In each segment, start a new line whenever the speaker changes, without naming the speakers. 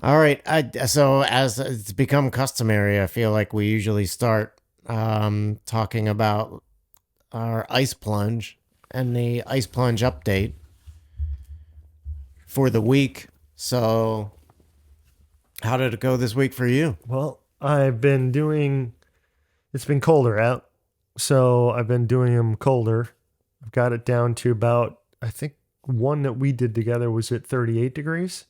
All right. So as it's become customary, I feel like we usually start talking about our ice plunge and the ice plunge update for the week. So how did it go this week for you?
Well, it's been colder out. So I've been doing them colder. I've got it down to about, I think one that we did together was at 38 degrees.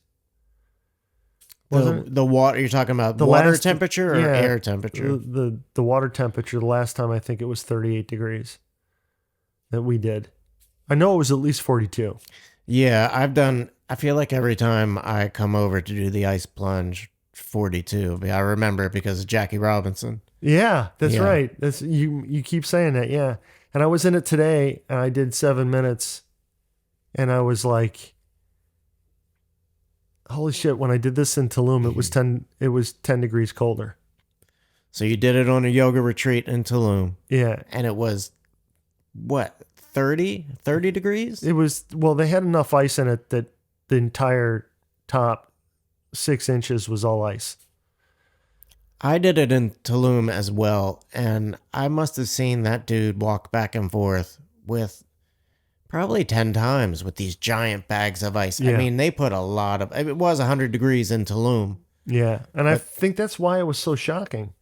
Wasn't it?
The water you're talking about
The
water
last-
temperature or
yeah,
air temperature?
The water temperature, the last time I think it was 38 degrees that we did. I know it was at least 42.
Yeah, I feel like every time I come over to do the ice plunge, 42. I remember it because of Jackie Robinson.
Yeah, that's
Yeah.
right. That's you keep saying that, yeah. And I was in it today and I did 7 minutes and I was like, holy shit, when I did this in Tulum, it was 10 degrees colder.
So you did it on a yoga retreat in Tulum,
Yeah.
and it was what, 30 degrees?
It was, well, they had enough ice in it that the entire top 6 inches was all ice.
I did it in Tulum as well, and I must have seen that dude walk back and forth with probably 10 times with these giant bags of ice. I
Yeah.
mean, they put a lot of, it was 100 degrees in Tulum.
Yeah. And I think that's why it was so shocking.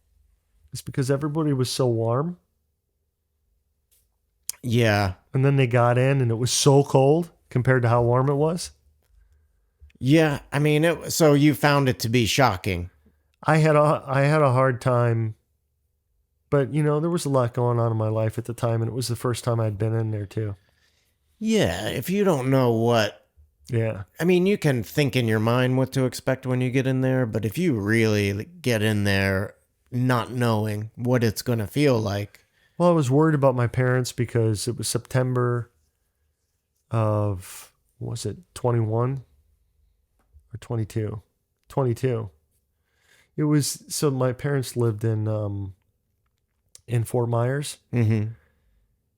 It's because everybody was so warm.
Yeah.
And then they got in and it was so cold compared to how warm it was.
Yeah. I mean, so you found it to be shocking.
I had a hard time, but there was a lot going on in my life at the time, and it was the first time I'd been in there too.
Yeah. If you don't know what,
Yeah.
I mean, you can think in your mind what to expect when you get in there, but if you really get in there not knowing what it's going to feel like.
Well, I was worried about my parents because it was September of, was it 21 or 22? 22. It was, so my parents lived in Fort Myers,
Mm-hmm.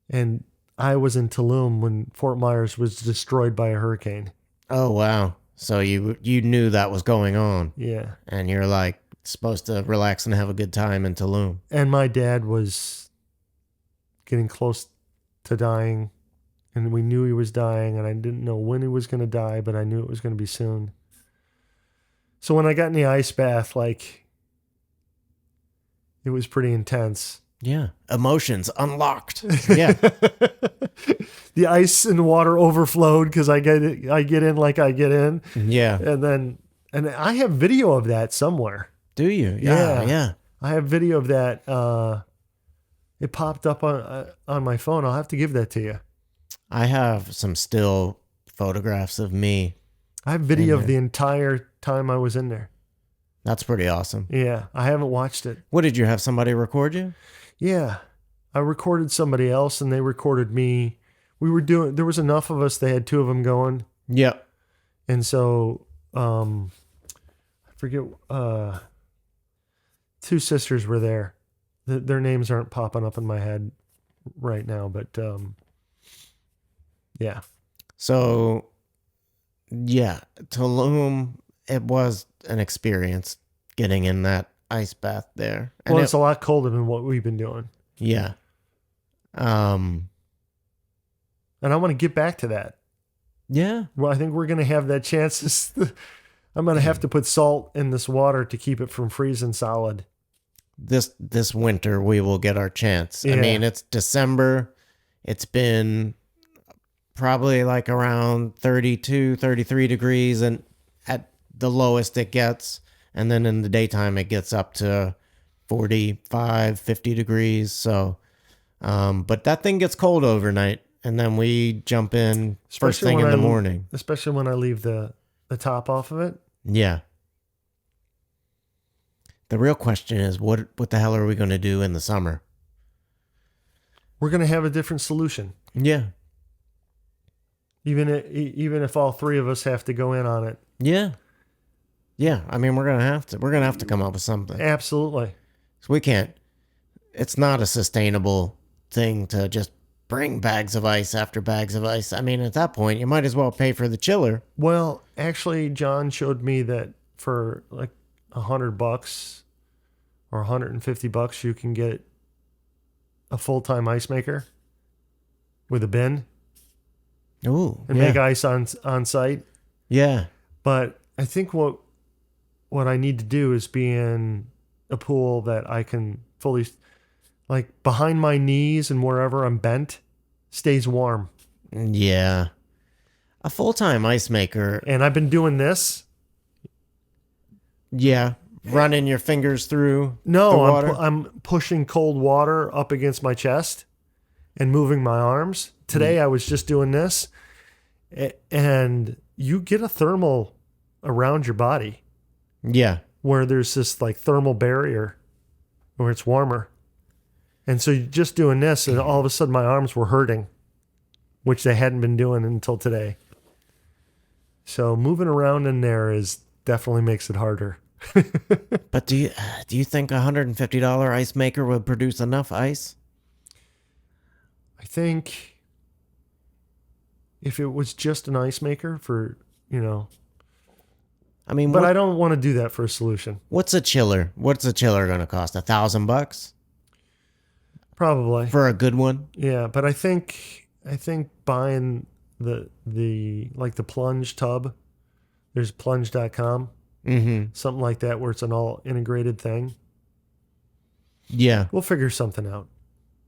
and I was in Tulum when Fort Myers was destroyed by a hurricane.
Oh, wow. So you knew that was going on,
Yeah.
and you're like supposed to relax and have a good time in Tulum.
And my dad was getting close to dying, and we knew he was dying, and I didn't know when he was going to die, but I knew it was going to be soon. So when I got in the ice bath, like, it was pretty intense.
Yeah. Emotions unlocked. Yeah.
The ice and water overflowed because I get in like I get in.
Yeah.
And I have video of that somewhere.
Do you?
Yeah.
Yeah.
I have video of that. It popped up on my phone. I'll have to give that to you.
I have some still photographs of me.
I have video of the entire time I was in there.
That's pretty awesome.
Yeah, I haven't watched it.
What, did you have somebody record you?
Yeah, I recorded somebody else and they recorded me. There was enough of us. They had 2 of them going.
Yep.
And so, I forget, 2 sisters were there. Their names aren't popping up in my head right now, but, yeah.
So, yeah, Tulum, it was an experience getting in that ice bath there. And
Well, it's a lot colder than what we've been doing.
yeah.
And I want to get back to that.
Yeah.
Well, I think we're going to have that chance. I'm going to have to put salt in this water to keep it from freezing solid.
This winter we will get our chance. I
Yeah.
mean, it's December. It's been probably like around 32, 33 degrees, and at the lowest it gets, and then in the daytime it gets up to 45, 50 degrees. So but that thing gets cold overnight, and then we jump in first
Especially
thing
when
in the
I-
morning.
Especially when I leave the top off of it.
Yeah. The real question is, what the hell are we going to do in the summer?
We're going to have a different solution.
Yeah.
Even if all 3 of us have to go in on it.
Yeah. Yeah. I mean, we're going to have to come up with something.
Absolutely.
So we can't, it's not a sustainable thing to just bring bags of ice after bags of ice. I mean, at that point, you might as well pay for the chiller.
Well, actually, John showed me that for like $100 or $150, you can get a full-time ice maker with a bin
Ooh,
and make ice on site.
Yeah.
But I think what I need to do is be in a pool that I can fully, like behind my knees and wherever I'm bent, stays warm.
Yeah. A full-time ice maker.
And I've been doing this.
Yeah. Running your fingers through the
No,
water.
I'm pushing cold water up against my chest and moving my arms. Today I was just doing this, and you get a thermal around your body
Yeah.
where there's this like thermal barrier where it's warmer. And so you're just doing this, and all of a sudden my arms were hurting, which they hadn't been doing until today. So moving around in there is definitely makes it harder.
But do you think $150 ice maker would produce enough ice?
I think if it was just an ice maker for,
I mean,
but I don't want to do that for a solution.
what's a chiller? What's a chiller going to cost? $1,000
Probably.
for a good one?
Yeah, but I think buying the like the plunge tub, there's plunge.com, something like that where it's an all integrated thing.
Yeah.
We'll figure something out.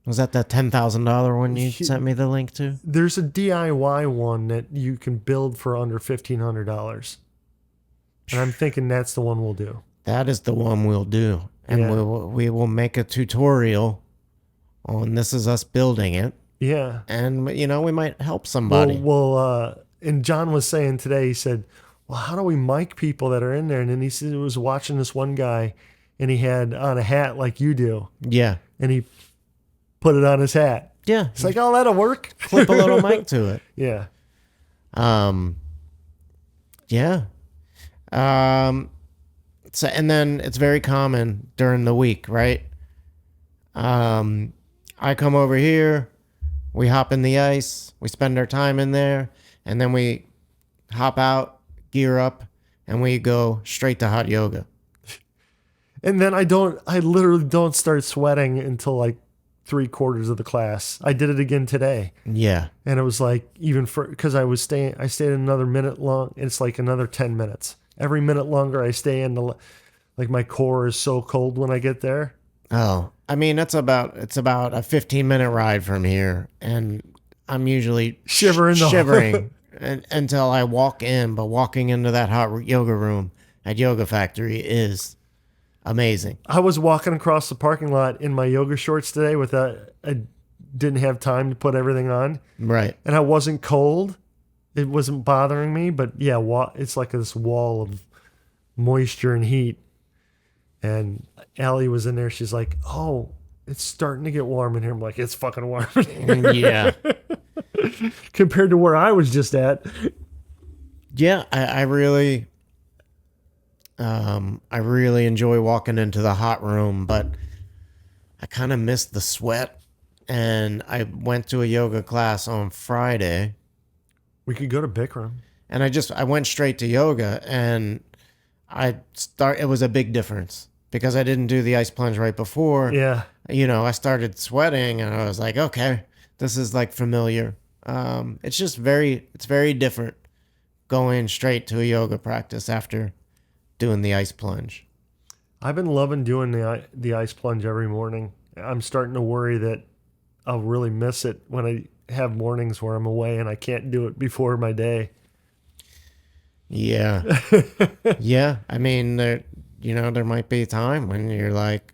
Was that $10,000 one you sent me the link to?
There's a DIY one that you can build for under $1,500. And I'm thinking that's the one we'll do.
That is the one we'll do. And
Yeah.
we will make a tutorial on this is us building it.
Yeah.
And, we might help somebody.
And John was saying today, he said, well, how do we mic people that are in there? And then he said he was watching this one guy and he had on a hat like you do.
Yeah.
And he put it on his hat.
Yeah.
It's like, oh, that'll work.
Clip a little mic to it.
Yeah.
Yeah. So, and then it's very common during the week, right? I come over here, we hop in the ice, we spend our time in there, and then we hop out, gear up, and we go straight to hot yoga.
And then I literally don't start sweating until like 3/4 of the class. I did it again today.
Yeah.
And it was like, because I stayed another minute long. It's like another 10 minutes. Every minute longer I stay in like my core is so cold when I get there.
Oh, I mean, it's about a 15-minute ride from here, and I'm usually shivering until I walk in. But walking into that hot yoga room at Yoga Factory is amazing.
I was walking across the parking lot in my yoga shorts today I didn't have time to put everything on.
Right.
And I wasn't cold. It wasn't bothering me, but yeah, it's like this wall of moisture and heat. And Allie was in there. She's like, oh, it's starting to get warm in here. I'm like, it's fucking warm in here.
Yeah.
Compared to where I was just at.
Yeah, I really enjoy walking into the hot room, but I kind of miss the sweat. And I went to a yoga class on Friday.
We could go to Bikram.
And I went straight to yoga, and it was a big difference because I didn't do the ice plunge right before.
Yeah.
I started sweating, and I was like, okay, this is like familiar. It's very different going straight to a yoga practice after doing the ice plunge.
I've been loving doing the ice plunge every morning. I'm starting to worry that I'll really miss it when I have mornings where I'm away and I can't do it before my day.
Yeah. Yeah. I mean, there might be a time when you're like,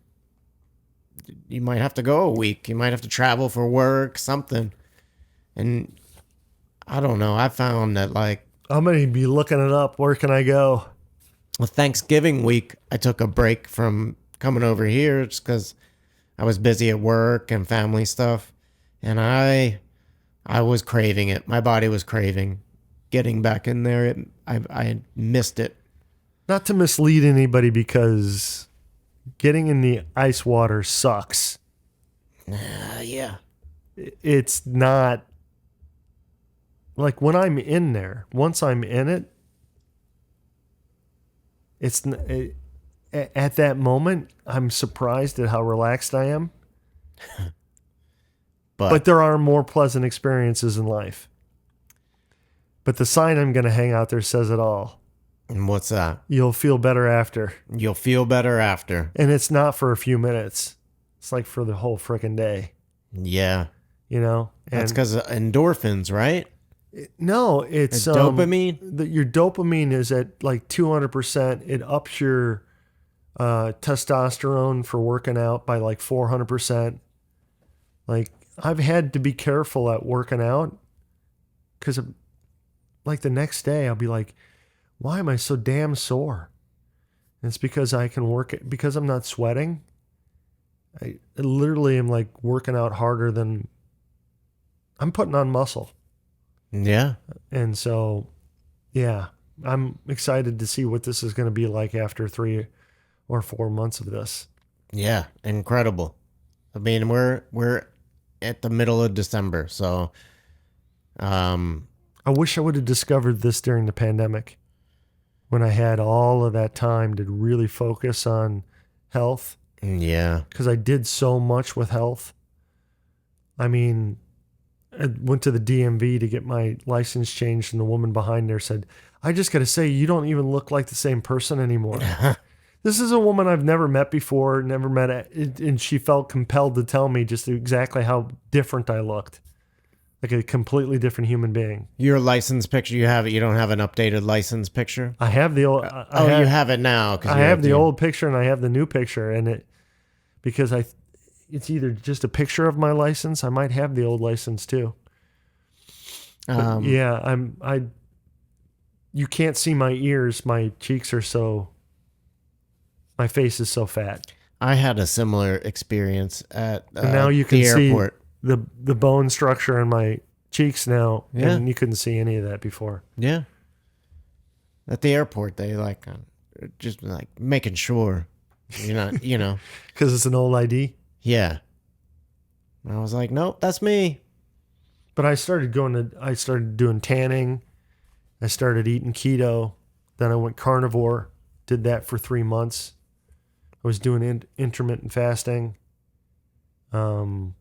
you might have to go a week. You might have to travel for work, something. And I don't know. I found that like,
I'm going to be looking it up. Where can I go?
well, Thanksgiving week, I took a break from coming over here just because I was busy at work and family stuff. And I was craving it. My body was craving getting back in there. I missed it.
Not to mislead anybody, because getting in the ice water sucks.
Yeah.
It's not like when I'm in there, once I'm in it, at that moment, I'm surprised at how relaxed I am. But there are more pleasant experiences in life. But the sign I'm going to hang out there says it all.
And what's that?
You'll feel better after.
You'll feel better after.
And it's not for a few minutes. It's like for the whole frickin' day.
Yeah.
You know? And
That's because of endorphins, right?
no, it's
Dopamine?
Your dopamine is at like 200%. It ups your testosterone for working out by like 400%. Like, I've had to be careful at working out because like the next day I'll be like, why am I so damn sore? And it's because I can work it because I'm not sweating. I literally am like working out harder than I'm putting on muscle.
Yeah.
And so, yeah, I'm excited to see what this is going to be like after 3 or 4 months of this.
Yeah. Incredible. I mean, we're at the middle of December, so
I wish I would have discovered this during the pandemic when I had all of that time to really focus on health.
yeah.
Because I did so much with health. I mean, I went to the DMV to get my license changed, and the woman behind there said, I just got to say, you don't even look like the same person anymore. This is a woman I've never met before, never met, and she felt compelled to tell me just exactly how different I looked. Like a completely different human being.
Your license picture, you don't have an updated license picture?
I have the old.
You have it now.
I have the old picture and I have the new picture, and because it's either just a picture of my license. I might have the old license too. But yeah, you can't see my ears. My cheeks are my face is so fat.
I had a similar experience at
and now you can
the
see
airport.
the bone structure in my cheeks now,
Yeah.
and you couldn't see any of that before.
Yeah. At the airport, they just making sure you're not,
Because it's an old ID.
Yeah. And I was like, nope, that's me.
But I started doing tanning. I started eating keto. Then I went carnivore. Did that for 3 months. I was doing intermittent fasting. All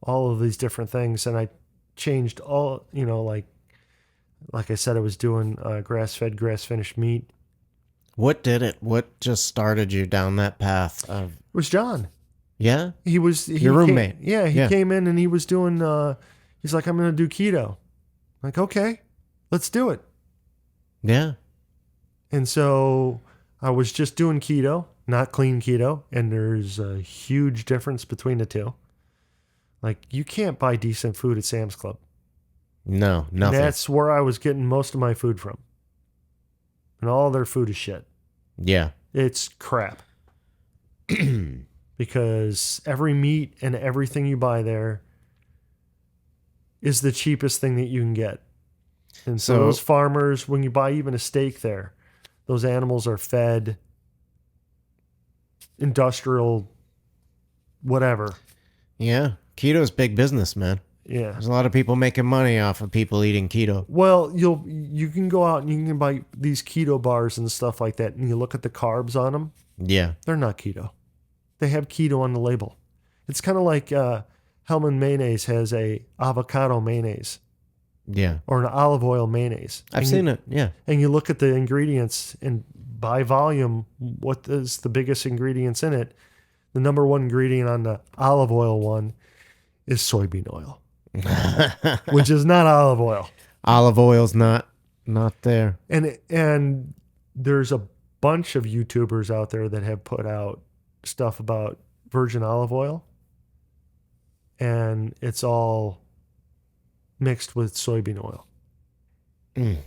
of these different things. And I changed all, like I said, I was doing grass-fed, grass-finished meat.
What did it? What just started you down that path of?
It was John.
Yeah?
Your
roommate.
He came in and he was doing, he's like, I'm going to do keto. I'm like, okay, let's do it.
Yeah.
And so I was just doing keto, not clean keto. And there's a huge difference between the two. Like, you can't buy decent food at Sam's Club.
No, nothing.
And that's where I was getting most of my food from. And all their food is shit.
Yeah.
It's crap. Because every meat and everything you buy there is the cheapest thing that you can get. And so those farmers, when you buy even a steak there, those animals are fed industrial whatever.
Yeah. Keto's big business, man.
Yeah.
There's a lot of people making money off of people eating keto.
Well, you can go out and you can buy these keto bars and stuff like that, and you look at the carbs on them.
Yeah.
They're not keto. They have keto on the label. It's kind of like Hellman Mayonnaise has a avocado mayonnaise.
Yeah.
Or an olive oil mayonnaise.
I've seen it. Yeah.
And you look at the ingredients, and by volume, what is the biggest ingredients in it? The number one ingredient on the olive oil one is soybean oil, which is not olive oil.
Olive oil's not there.
And there's a bunch of YouTubers out there that have put out stuff about virgin olive oil, and it's all mixed with soybean oil.
Mm.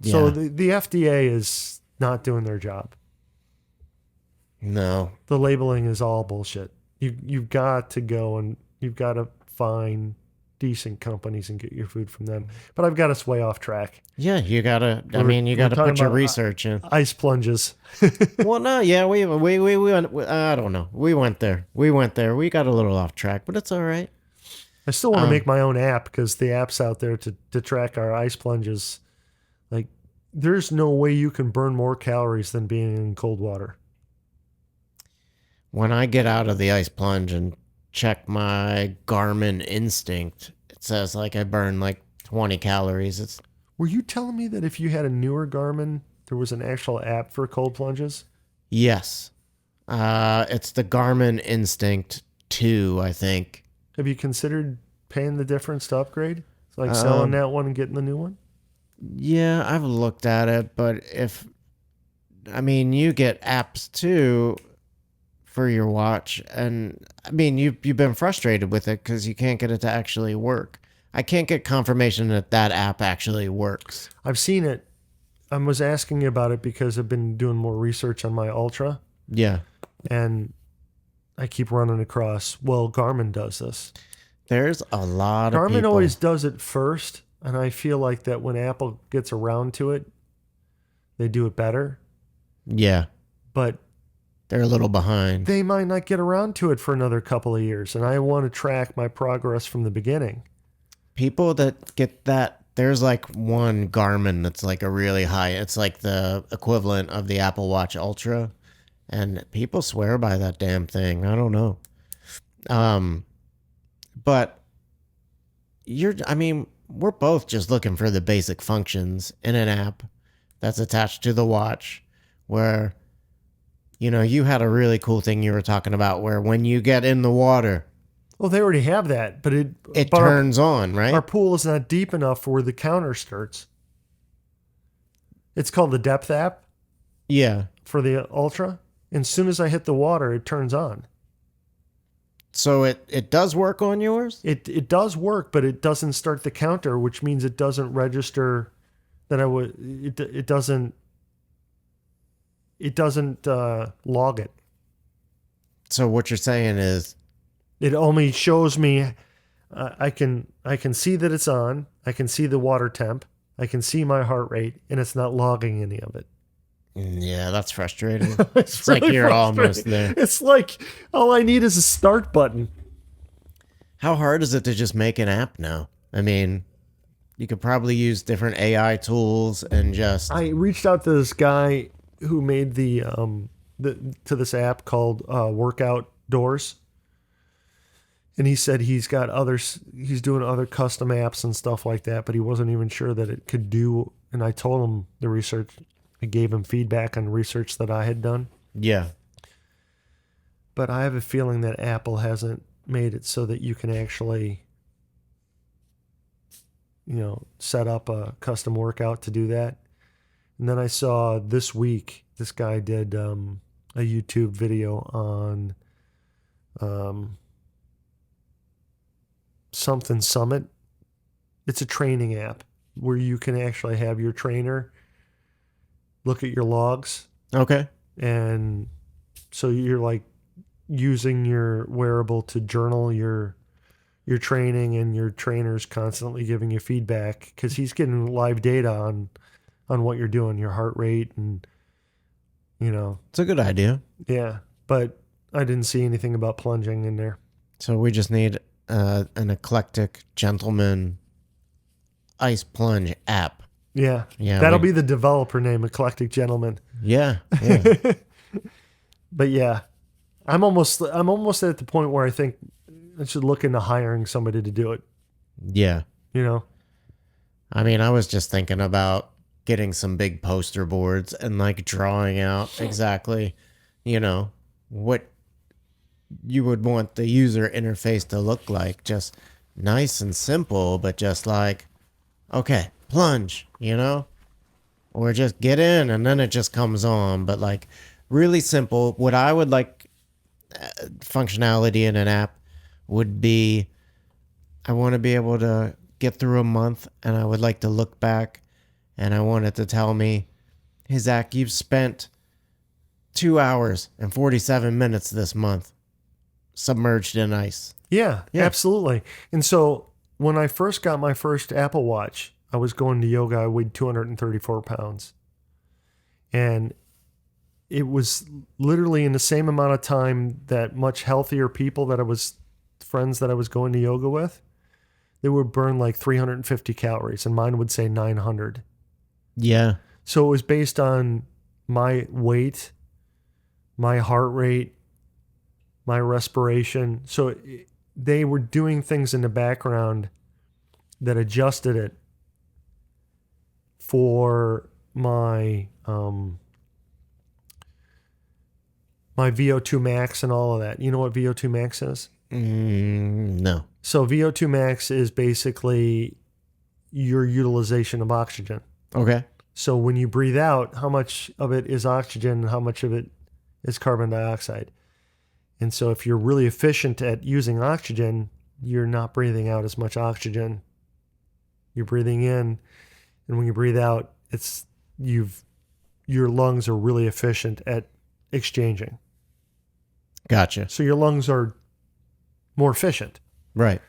Yeah.
So the FDA is not doing their job.
No.
The labeling is all bullshit. You've got to go and you've got to find decent companies and get your food from them. But I've got us way off track.
Yeah, you gotta. You gotta
talking
put your
about
research in.
Ice plunges.
Well, no, yeah, we went. I don't know. We went there. We got a little off track, but it's all right.
I still want to make my own app because the app's out there to track our ice plunges. Like, there's no way you can burn more calories than being in cold water.
When I get out of the ice plunge and check my Garmin Instinct, it says like I burn like 20 calories. It's
Were you telling me that if you had a newer Garmin, there was an actual app for cold plunges?
yes. It's the Garmin Instinct 2, I think.
Have you considered paying the difference to upgrade? Like selling
Um,
that one and getting the new one?
Yeah, I've looked at it, but you get apps too for your watch, and I mean, you've been frustrated with it because you can't get it to actually work. I can't get confirmation that that app actually works.
I've seen it. I was asking you about it because I've been doing more research on my Ultra,
Yeah,
and I keep running across, well, Garmin does this.
there's a lot of
Garmin
people.
always does it first, and I feel like that when Apple gets around to it, they do it better.
Yeah,
But
they're a little behind.
they might not get around to it for another couple of years, and I want to track my progress from the beginning.
People that get that, there's like one Garmin that's like a really high. It's like the equivalent of the Apple Watch Ultra, and people swear by that damn thing. I don't know. But we're both just looking for the basic functions in an app that's attached to the watch where, you had a really cool thing you were talking about where when you get in the water,
Well, they already have that, but
it
but
turns on, right?
our pool is not deep enough for where the counter starts. It's called the Depth app
Yeah.
for the Ultra. And as soon as I hit the water, it turns on.
So it does work on yours?
It does work, but it doesn't start the counter, which means it doesn't register that I would. It doesn't. It doesn't log it.
So what you're saying is,
It only shows me. I can see that it's on. I can see the water temp. I can see my heart rate, and it's not logging any of it.
yeah, that's frustrating.
It's
like
really
you're almost
frustrating.
there.
It's like all I need is a start button.
How hard is it to just make an app now? I mean, you could probably use different AI tools and just
I reached out to this guy who made to this app called Workout Doors, and he said he's got others. He's doing other custom apps and stuff like that, but he wasn't even sure that it could do. And I told him the research. I gave him feedback on research that I had done,
yeah.
but I have a feeling that Apple hasn't made it so that you can actually, set up a custom workout to do that. And then I saw this week, this guy did a YouTube video on something Summit. It's a training app where you can actually have your trainer look at your logs.
Okay.
And so you're like using your wearable to journal your training, and your trainer's constantly giving you feedback because he's getting live data on what you're doing, your heart rate, and
It's a good idea.
yeah. But I didn't see anything about plunging in there.
So we just need an eclectic gentleman ice plunge app.
Yeah.
Yeah,
That'll be the developer name, Eclectic Gentleman.
Yeah. Yeah.
But yeah, I'm almost at the point where I think I should look into hiring somebody to do it.
Yeah. I was just thinking about getting some big poster boards and like drawing out exactly, what you would want the user interface to look like. Just nice and simple, but just like, okay, plunge, or just get in and then it just comes on. But like really simple. What I would like functionality in an app would be, I want to be able to get through a month and I would like to look back and I want it to tell me, hey, Zach, you've spent 2 hours and 47 minutes this month submerged in ice.
Yeah,
Yeah.
absolutely. And so when I first got my first Apple Watch, I was going to yoga. I weighed 234 pounds. And it was literally in the same amount of time that much healthier people friends that I was going to yoga with, they would burn like 350 calories, and mine would say 900.
Yeah.
So it was based on my weight, my heart rate, my respiration. So they were doing things in the background that adjusted it for my my VO2 max and all of that. You know what VO2 max is?
No.
So VO2 max is basically your utilization of oxygen.
Okay.
So when you breathe out, how much of it is oxygen and how much of it is carbon dioxide? And so if you're really efficient at using oxygen, you're not breathing out as much oxygen. You're breathing in, and when you breathe out, your lungs are really efficient at exchanging.
Gotcha.
So your lungs are more efficient.
Right.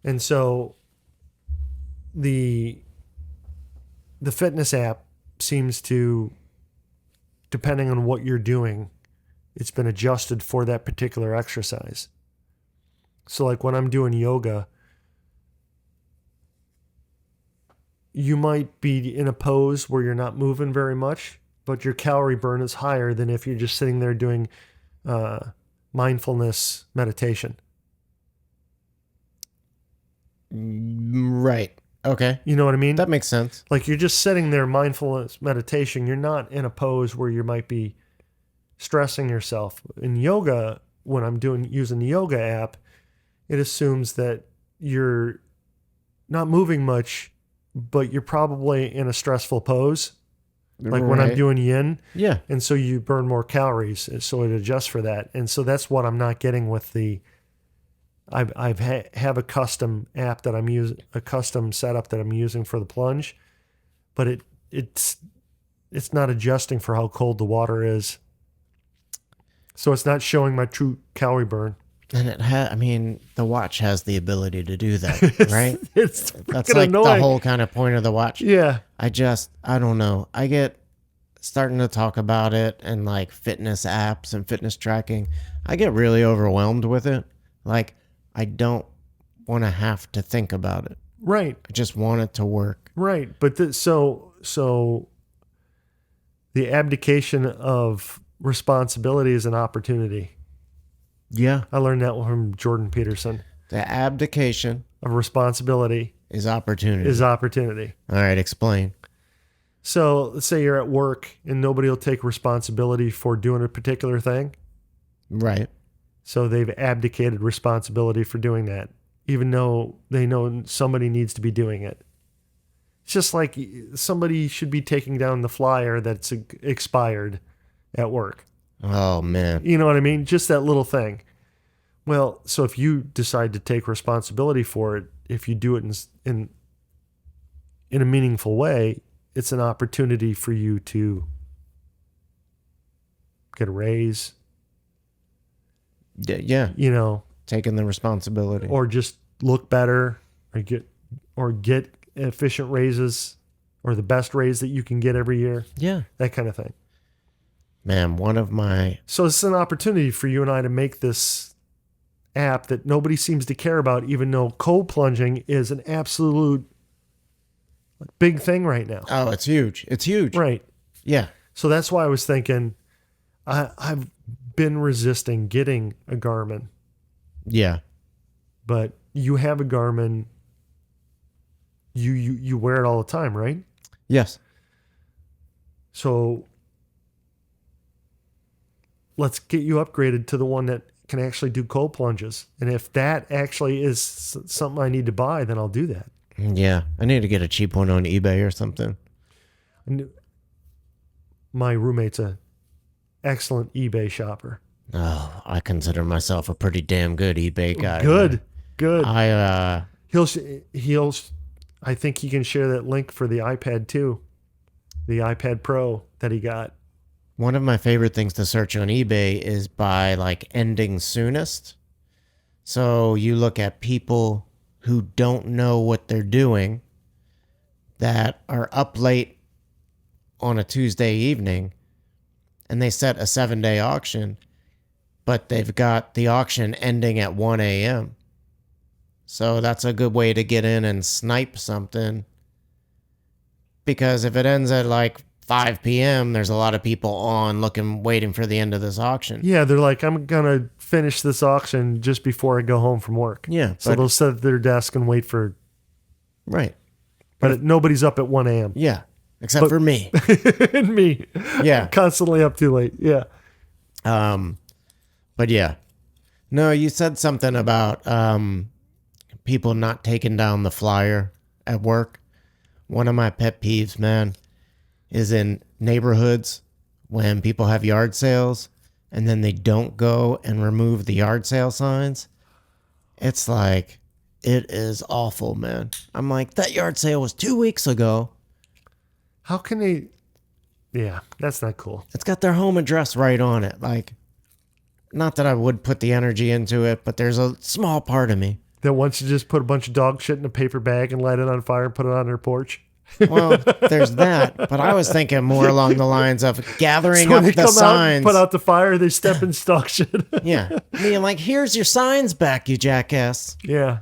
And so the fitness app seems to, depending on what you're doing, it's been adjusted for that particular exercise. So like when I'm doing yoga, you might be in a pose where you're not moving very much, but your calorie burn is higher than if you're just sitting there doing mindfulness meditation.
Right. Okay.
You know what I mean?
That makes sense.
Like you're just sitting there mindfulness meditation. You're not in a pose where you might be stressing yourself. In yoga, when I'm using the yoga app, it assumes that you're not moving much, but you're probably in a stressful pose. Like when I'm doing yin.
Yeah.
And so you burn more calories. So it adjusts for that. And so that's what I'm not getting with the, have a custom app that I'm using, a custom setup that I'm using for the plunge, but it's not adjusting for how cold the water is. So it's not showing my true calorie burn.
And the watch has the ability to do that, right?
It's
That's like
annoying.
the whole kind of point of the watch.
Yeah.
I don't know. I get starting to talk about it and like fitness apps and fitness tracking. I get really overwhelmed with it. Like, I don't want to have to think about it.
Right.
I just want it to work.
Right. But so the abdication of responsibility is an opportunity.
Yeah.
I learned that from Jordan Peterson.
The abdication
Of responsibility
is opportunity.
is opportunity.
All right, explain.
So let's say you're at work and nobody will take responsibility for doing a particular thing.
Right.
So they've abdicated responsibility for doing that, even though they know somebody needs to be doing it. It's just like somebody should be taking down the flyer that's expired at work.
Oh, man.
You know what I mean? Just that little thing. Well, so if you decide to take responsibility for it, if you do it in a meaningful way, it's an opportunity for you to get a raise.
Yeah.
You know,
Taking the responsibility.
or just look better, or get efficient raises, or the best raise that you can get every year.
Yeah.
That kind of thing.
Man, one of my...
So it's an opportunity for you and I to make this app that nobody seems to care about, even though cold plunging is an absolute big thing right now.
Oh, it's huge. It's huge.
Right.
Yeah.
So that's why I was thinking, I've been resisting getting a Garmin,
Yeah.
but you have a Garmin. You wear it all the time, right?
Yes.
So let's get you upgraded to the one that can actually do cold plunges. And if that actually is something I need to buy, then I'll do that.
Yeah. I need to get a cheap one on eBay or something.
And my roommate's a excellent eBay shopper.
Oh, I consider myself a pretty damn good eBay guy.
Good. He'll I think he can share that link for the iPad too. The iPad Pro that he got.
One of my favorite things to search on eBay is by like ending soonest. So you look at people who don't know what they're doing that are up late on a Tuesday evening and they set a 7-day auction, but they've got the auction ending at 1 a.m. So that's a good way to get in and snipe something. Because if it ends at like 5 p.m., there's a lot of people on waiting for the end of this auction.
Yeah, they're like, I'm going to finish this auction just before I go home from work.
Yeah.
So they'll sit at their desk and wait for,
Right.
but nobody's up at 1 a.m.
Yeah. Except for me.
And me.
Yeah.
Constantly up too late. Yeah.
But yeah. No, you said something about people not taking down the flyer at work. One of my pet peeves, man, is in neighborhoods when people have yard sales and then they don't go and remove the yard sale signs. It's like, it is awful, man. I'm like, that yard sale was 2 weeks ago.
How can they? Yeah, that's not cool.
It's got their home address right on it. Like, not that I would put the energy into it, but there's a small part of me.
That wants to just put a bunch of dog shit in a paper bag and light it on fire and put it on their porch.
Well, there's that, but I was thinking more along the lines of gathering
So when
up
they
the
come out
signs.
and put out the fire, they step in dog shit.
Yeah, being like, here's your signs back, you jackass.
Yeah.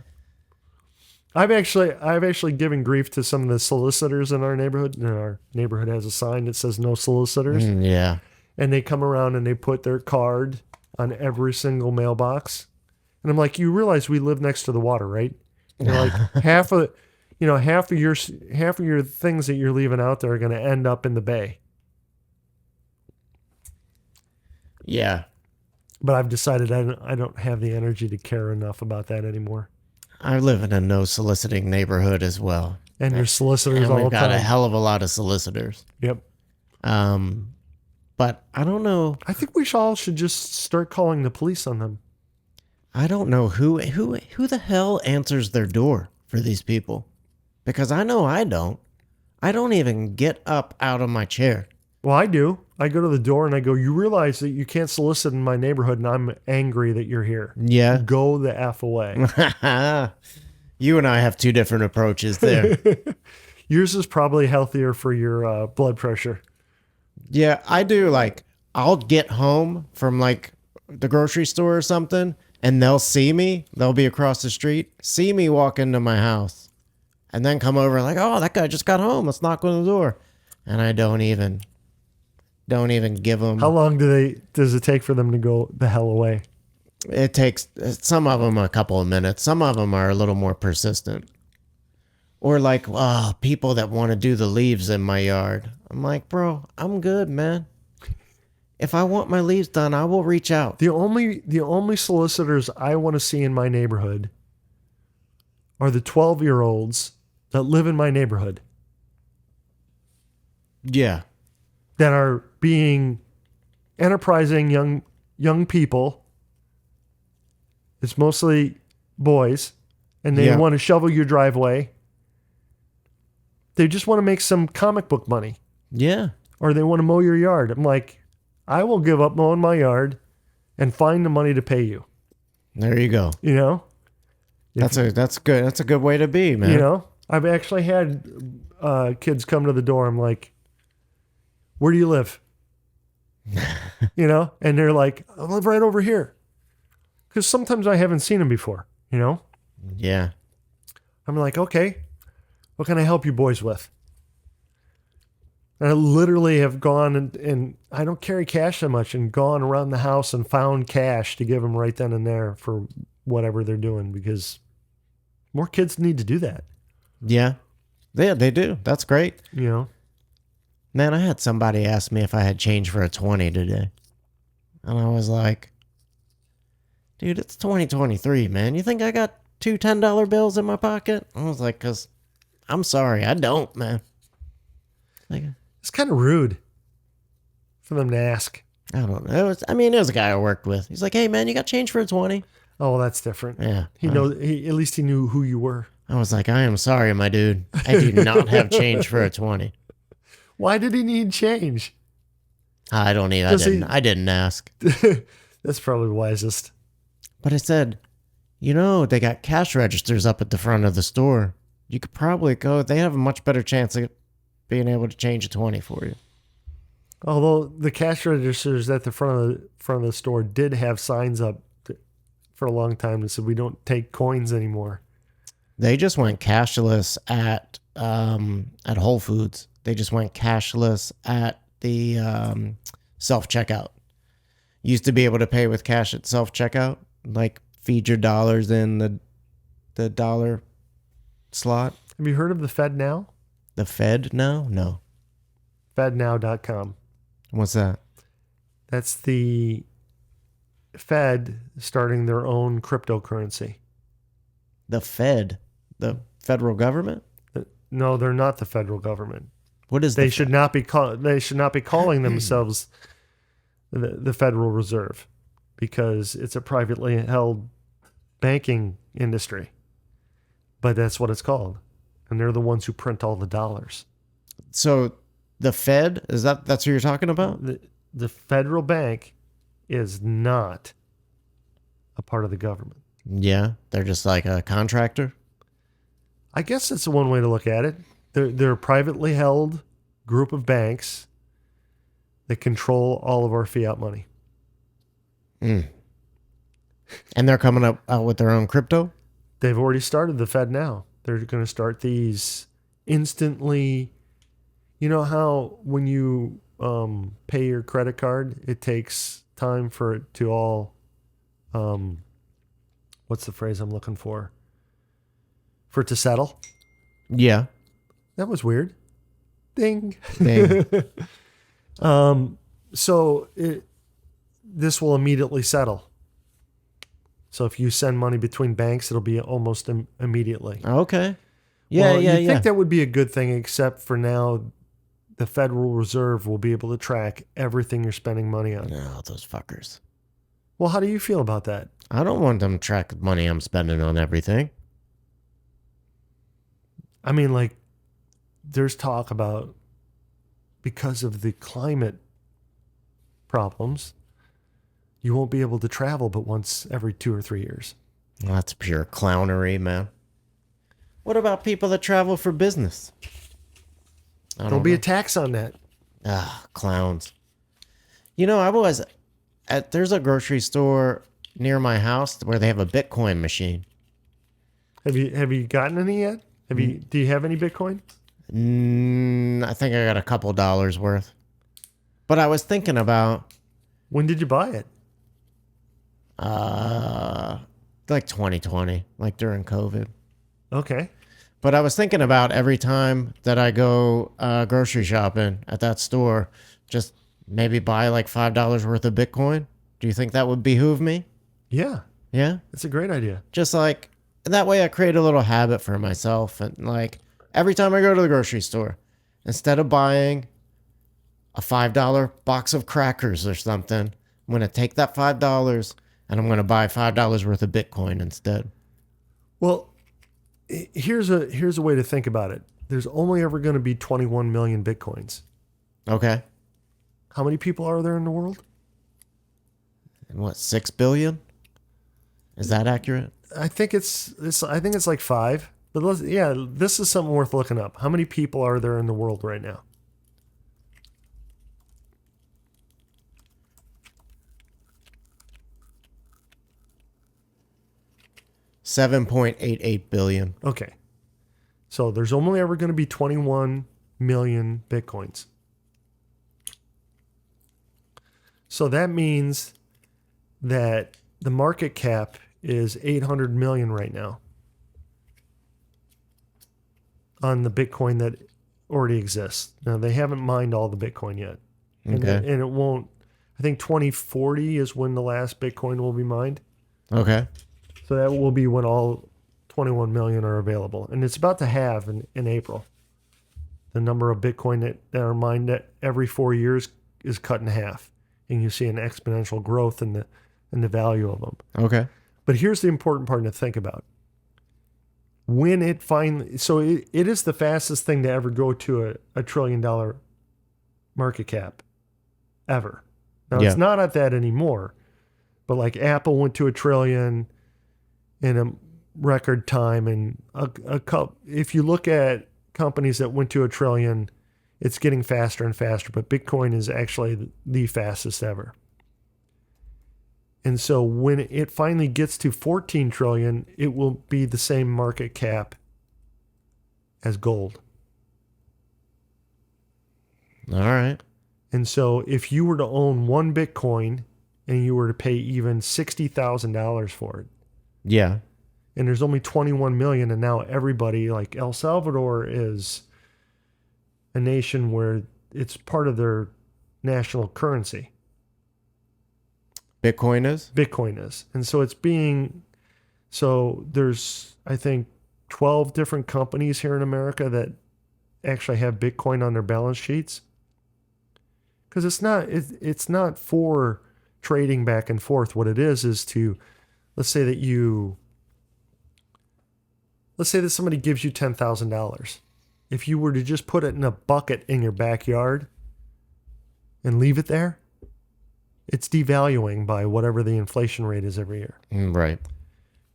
I've actually given grief to some of the solicitors in our neighborhood. And our neighborhood has a sign that says no solicitors.
Yeah,
And they come around and they put their card on every single mailbox. And I'm like, you realize we live next to the water, right? And they're like, half of your things that you're leaving out there are going to end up in the bay.
yeah.
But I've decided I don't have the energy to care enough about that anymore.
I live in a no soliciting neighborhood as well.
And your solicitors
And
all
we've
the
got a
time.
hell of a lot of solicitors.
Yep.
But I don't know.
I think we all should just start calling the police on them.
I don't know who the hell answers their door for these people. Because I know I don't. I don't even get up out of my chair.
Well, I do. I go to the door and I go, you realize that you can't solicit in my neighborhood and I'm angry that you're here.
Yeah.
Go the F away.
You and I have two different approaches there.
Yours is probably healthier for your blood pressure.
Yeah, I do. Like, I'll get home from like the grocery store or something and they'll see me. They'll be across the street, see me walk into my house and then come over like, oh, that guy just got home. Let's knock on the door. And I don't even give them.
How long does it take for them to go the hell away?
It takes some of them a couple of minutes. Some of them are a little more persistent. Or like, people that want to do the leaves in my yard. I'm like, bro, I'm good, man. If I want my leaves done, I will reach out.
The only solicitors I want to see in my neighborhood are the 12-year-olds that live in my neighborhood
Yeah.
that are being enterprising young people. It's mostly boys, and they
Yeah.
want to shovel your driveway. They just want to make some comic book money,
Yeah.
or they want to mow your yard. I'm like, I will give up mowing my yard and find the money to pay you.
There you go.
You know?
That's good. That's a good way to be, man.
You know? I've actually had kids come to the door. I'm like, where do you live? You know? And they're like, I live right over here. Because sometimes I haven't seen them before, you know?
Yeah.
I'm like, okay, what can I help you boys with? And I literally have gone and I don't carry cash that much and gone around the house and found cash to give them right then and there for whatever they're doing, because more kids need to do that.
Yeah. Yeah, they do. That's great.
You know?
Man, I had somebody ask me if I had change for a 20 today. And I was like, dude, it's 2023, man. You think I got two $10 bills in my pocket? I was like, because I'm sorry, I don't, man. Like,
It's kind of rude for them to ask.
I don't know. It was a guy I worked with. He's like, hey, man, you got change for a 20?
Oh, well, that's different.
Yeah.
At least he knew who you were.
I was like, I am sorry, my dude. I do not have change for a 20.
Why did he need change?
I don't need. I didn't ask.
That's probably wisest.
But it said, they got cash registers up at the front of the store. You could probably go. They have a much better chance of being able to change a 20 for you.
Although the cash registers at the front of the store did have signs up for a long time that said we don't take coins anymore.
They just went cashless at Whole Foods. They just went cashless at the self checkout. Used to be able to pay with cash at self checkout, like feed your dollars in the dollar slot.
Have you heard of the FedNow?
The Fed? No.
FedNow.com.
What's that?
That's the Fed starting their own cryptocurrency.
The Fed? The federal government?
No, they're not the federal government.
What is
They should not be calling themselves the Federal Reserve, because it's a privately held banking industry. But that's what it's called. And they're the ones who print all the dollars.
So the Fed, that's what you're talking about?
The federal bank is not a part of the government.
Yeah, they're just like a contractor.
I guess that's one way to look at it. They're a privately held group of banks that control all of our fiat money.
And they're coming out with their own crypto?
They've already started the FedNow. They're going to start these instantly. You know how when you pay your credit card, it takes time for it to all, what's the phrase I'm looking for? For it to settle?
Yeah.
That was weird. Ding.
Ding.
So this will immediately settle. So if you send money between banks, it'll be almost immediately.
Okay. Yeah,
Well,
yeah.
You'd think that would be a good thing, except for now, the Federal Reserve will be able to track everything you're spending money on.
No, those fuckers.
Well, how do you feel about that?
I don't want them to track the money I'm spending on everything.
I mean, like, there's talk about, because of the climate problems, you won't be able to travel but once every 2 or 3 years.
Well, that's pure clownery, man. What about people that travel for business?
There'll be a tax on that.
Clowns. You know, there's a grocery store near my house where they have a Bitcoin machine.
Have you gotten any yet? Do you have any Bitcoin?
I think I got a couple dollars worth. But I was thinking about
When did you buy it?
like 2020, like during COVID.
Okay.
But I was thinking about every time that I go grocery shopping at that store, just maybe buy like $5 worth of Bitcoin. Do you think that would behoove me?
Yeah,
Yeah?
that's a great idea.
Just like, that way I create a little habit for myself. And like, every time I go to the grocery store, instead of buying a $5 box of crackers or something, I'm going to take that $5 and I'm going to buy $5 worth of Bitcoin instead.
Well, here's a way to think about it. There's only ever going to be 21 million Bitcoins.
Okay.
How many people are there in the world?
And what, 6 billion? Is that accurate?
I think it's like 5. But this is something worth looking up. How many people are there in the world right now?
$7.88 billion.
Okay. So there's only ever going to be 21 million Bitcoins. So that means that the market cap is 800 million right now on the Bitcoin that already exists. Now, they haven't mined all the Bitcoin yet.
Okay.
And it won't. I think 2040 is when the last Bitcoin will be mined.
Okay.
So that will be when all 21 million are available. And it's about to halve in April. The number of Bitcoin that are mined every 4 years is cut in half. And you see an exponential growth in the value of them.
Okay.
But here's the important part to think about. When it finally, so it is the fastest thing to ever go to a $1 trillion market cap ever. Now,
Yeah.
It's not at that anymore, but like Apple went to $1 trillion in a record time. And if you look at companies that went to $1 trillion, it's getting faster and faster, but Bitcoin is actually the fastest ever. And so when it finally gets to 14 trillion, it will be the same market cap as gold.
All right.
And so if you were to own one Bitcoin and you were to pay even $60,000 for it,
Yeah.
and there's only 21 million, and now everybody, like El Salvador is a nation where it's part of their national currency.
Bitcoin is?
Bitcoin is. And so there's, I think, 12 different companies here in America that actually have Bitcoin on their balance sheets. Because it's not for trading back and forth. What it is to, let's say that somebody gives you $10,000. If you were to just put it in a bucket in your backyard and leave it there, it's devaluing by whatever the inflation rate is every year.
Right.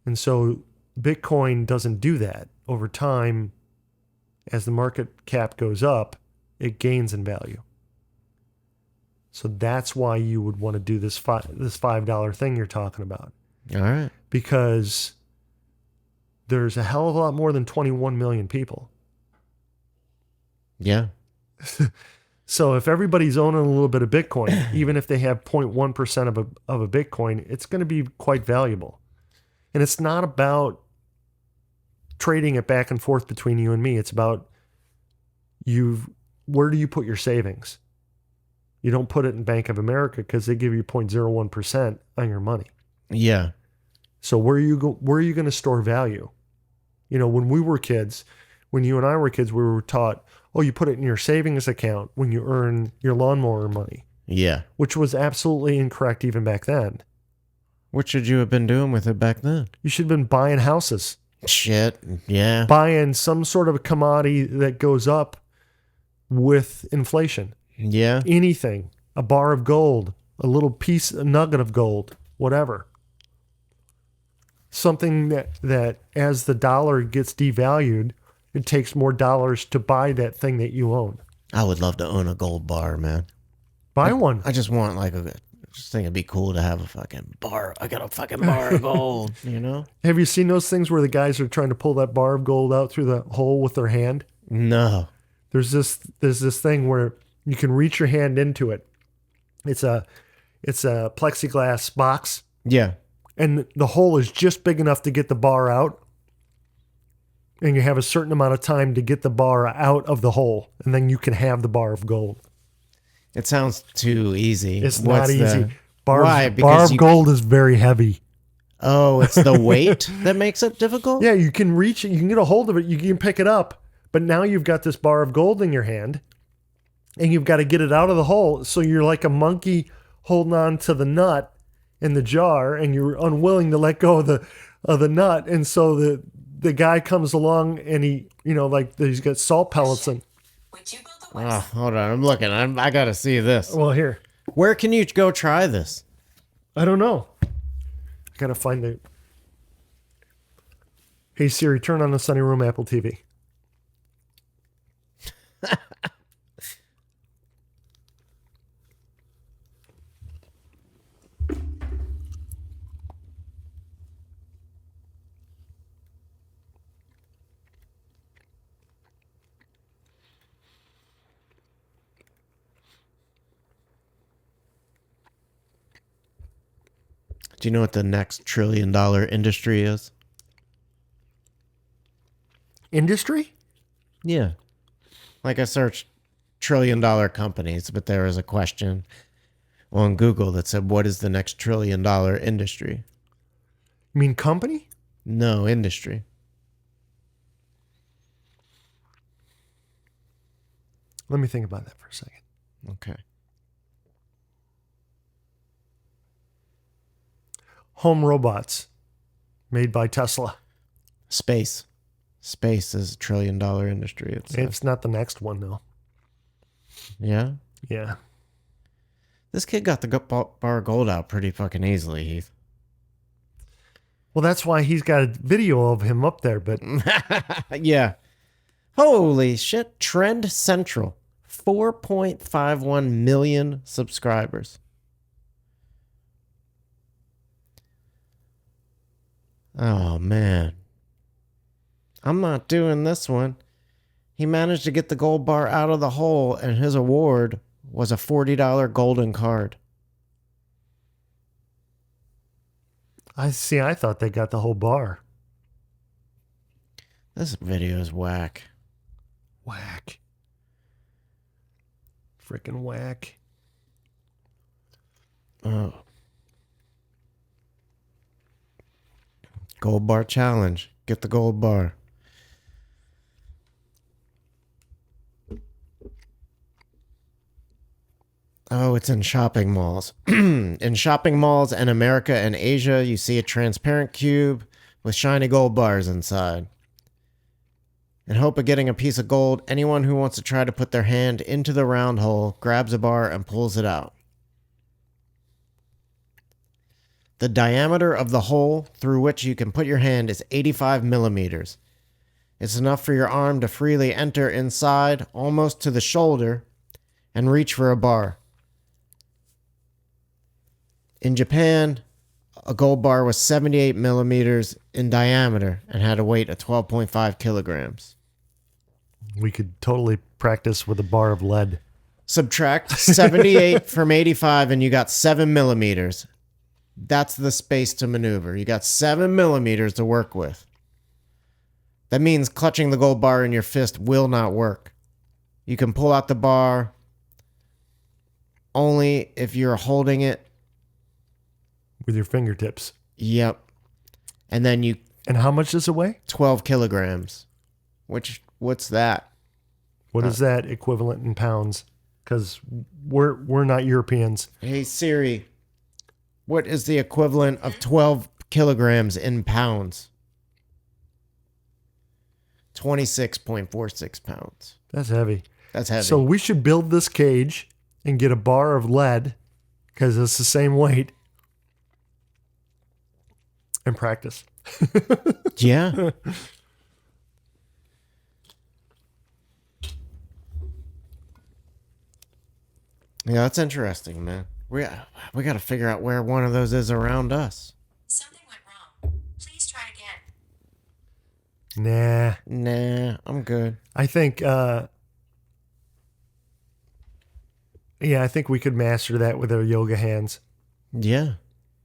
And so Bitcoin doesn't do that. Over time, as the market cap goes up, it gains in value. So that's why you would want to do this $5 thing you're talking about.
All right.
Because there's a hell of a lot more than 21 million people.
Yeah.
So if everybody's owning a little bit of Bitcoin, even if they have 0.1% of a Bitcoin, it's going to be quite valuable. And it's not about trading it back and forth between you and me. It's about where do you put your savings? You don't put it in Bank of America because they give you 0.01% on your money.
Yeah.
So where are you going to store value? You know, when we were kids, when you and I were kids, we were taught, oh, you put it in your savings account when you earn your lawnmower money.
Yeah.
Which was absolutely incorrect even back then.
What should you have been doing with it back then?
You should have been buying houses.
Shit. Yeah.
Buying some sort of a commodity that goes up with inflation.
Yeah.
Anything. A bar of gold, a nugget of gold, whatever. Something that as the dollar gets devalued, it takes more dollars to buy that thing that you own.
I would love to own a gold bar, man.
Buy one.
I just want just think it'd be cool to have a fucking bar. I got a fucking bar of gold, you know?
Have you seen those things where the guys are trying to pull that bar of gold out through the hole with their hand?
No.
There's this thing where you can reach your hand into it. It's a plexiglass box.
Yeah.
And the hole is just big enough to get the bar out. And you have a certain amount of time to get the bar out of the hole. And then you can have the bar of gold.
It sounds too easy.
It's not easy.
Why?
Bar of gold is very heavy.
Oh, it's the weight that makes it difficult?
Yeah, you can reach it. You can get a hold of it. You can pick it up. But now you've got this bar of gold in your hand. And you've got to get it out of the hole. So you're like a monkey holding on to the nut in the jar. And you're unwilling to let go of the nut. And so the guy comes along and he's got salt pellets in.
Oh, hold on. I'm looking. I got to see this.
Well, here.
Where can you go try this?
I don't know. I got to find it. Hey, Siri, turn on the Sunny Room Apple TV.
Do you know what the next $1 trillion industry is?
Industry?
Yeah. Like I searched $1 trillion companies, but there was a question on Google that said, what is the next $1 trillion industry?
You mean company?
No, industry.
Let me think about that for a second.
Okay.
Home robots made by Tesla.
Space. Space is $1 trillion industry.
It's not the next one, though.
Yeah?
Yeah.
This kid got the bar of gold out pretty fucking easily, Heath.
Well, that's why he's got a video of him up there, but...
Yeah. Holy shit. Trend Central. 4.51 million subscribers. Oh, man. I'm not doing this one. He managed to get the gold bar out of the hole, and his award was a $40 golden card.
I see. I thought they got the whole bar.
This video is whack.
Whack. Freaking whack.
Oh. Gold bar challenge. Get the gold bar. Oh, it's in shopping malls. In shopping malls in America and Asia, you see a transparent cube with shiny gold bars inside. In hope of getting a piece of gold, anyone who wants to try to put their hand into the round hole grabs a bar and pulls it out. The diameter of the hole through which you can put your hand is 85 millimeters. It's enough for your arm to freely enter inside, almost to the shoulder, and reach for a bar. In Japan, a gold bar was 78 millimeters in diameter and had a weight of 12.5 kilograms.
We could totally practice with a bar of lead.
Subtract 78 from 85 and you got 7 millimeters. That's the space to maneuver. You got 7 millimeters to work with. That means clutching the gold bar in your fist will not work. You can pull out the bar only if you're holding it.
With your fingertips.
Yep. And then you...
And how much does it weigh?
12 kilograms. What's that?
What is that equivalent in pounds? Because we're not Europeans.
Hey Siri, what is the equivalent of 12 kilograms in pounds? 26.46 pounds.
That's heavy.
That's heavy.
So we should build this cage and get a bar of lead because it's the same weight and practice.
Yeah. Yeah, that's interesting, man. We got to figure out where one of those is around us.
Something went wrong. Please try again.
Nah,
I'm good.
I think, I think we could master that with our yoga hands.
Yeah.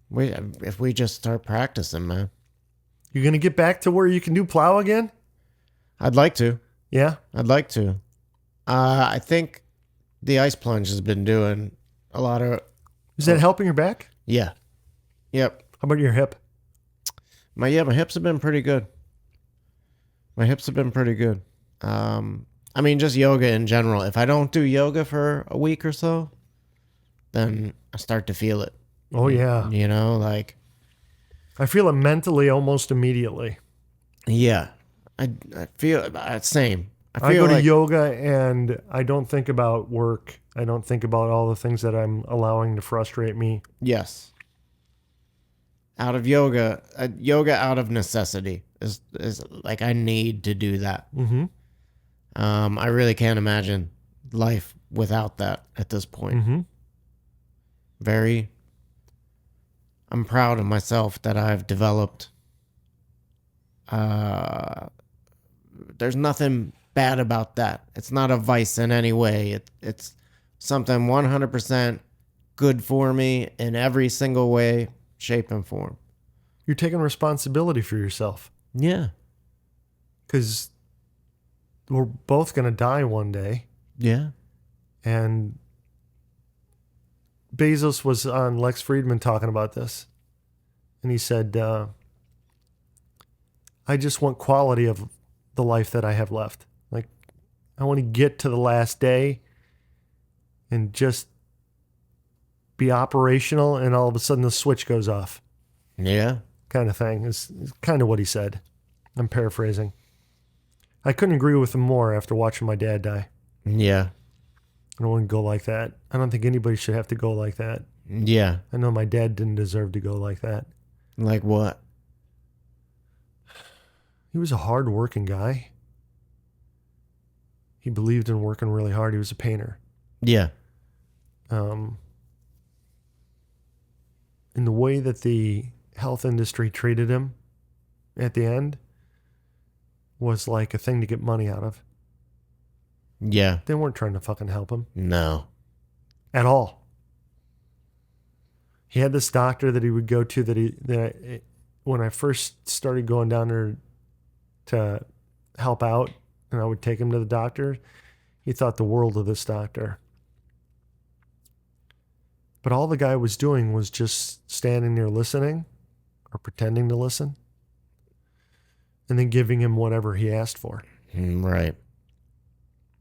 If we just start practicing, man.
You're going to get back to where you can do plow again?
I'd like to.
Yeah?
I'd like to. I think the ice plunge has been doing a lot of...
Is that helping your back?
Yeah. Yep.
How about your hip?
My hips have been pretty good. Just yoga in general. If I don't do yoga for a week or so, then I start to feel it.
Oh, yeah.
You know, like...
I feel it mentally almost immediately.
Yeah. I feel... Same.
I go to yoga and I don't think about work. I don't think about all the things that I'm allowing to frustrate me.
Yes. Out of yoga out of necessity is like I need to do that.
Mm-hmm.
I really can't imagine life without that at this point.
Mm-hmm.
I'm proud of myself that I've developed. There's nothing bad about that. It's not a vice in any way. It's something 100% good for me in every single way, shape, and form.
You're taking responsibility for yourself.
Yeah.
Because we're both going to die one day.
Yeah.
And Bezos was on Lex Friedman talking about this. And he said, I just want quality of the life that I have left. Like, I want to get to the last day and just be operational, and all of a sudden the switch goes off.
Yeah.
Kind of thing. Is kind of what he said. I'm paraphrasing. I couldn't agree with him more after watching my dad die.
Yeah.
I don't want to go like that. I don't think anybody should have to go like that.
Yeah.
I know my dad didn't deserve to go like that.
Like what?
He was a hard-working guy. He believed in working really hard. He was a painter.
Yeah.
And the way that the health industry treated him at the end was like a thing to get money out of.
Yeah.
They weren't trying to fucking help him
No.
at all. He had this doctor that he would go to when I first started going down there to help out, and I would take him to the doctor. He thought the world of this doctor. But all the guy was doing was just standing there listening or pretending to listen and then giving him whatever he asked for.
Right.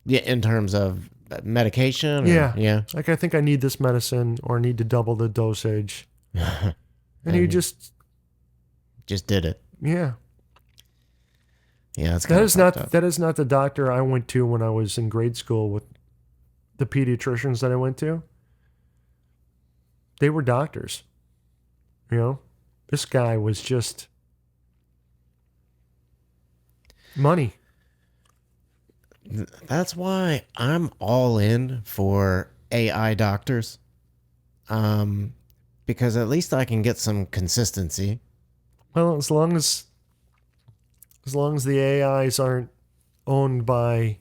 Yeah, in terms of medication? Or,
Yeah.
Yeah.
Like, I think I need this medicine or I need to double the dosage. And he just
did it.
yeah.
Yeah, that's
That is not the doctor I went to when I was in grade school with the pediatricians that I went to. They were doctors. You know? This guy was just money.
That's why I'm all in for AI doctors. Because at least I can get some consistency.
Well, as long as the AIs aren't owned by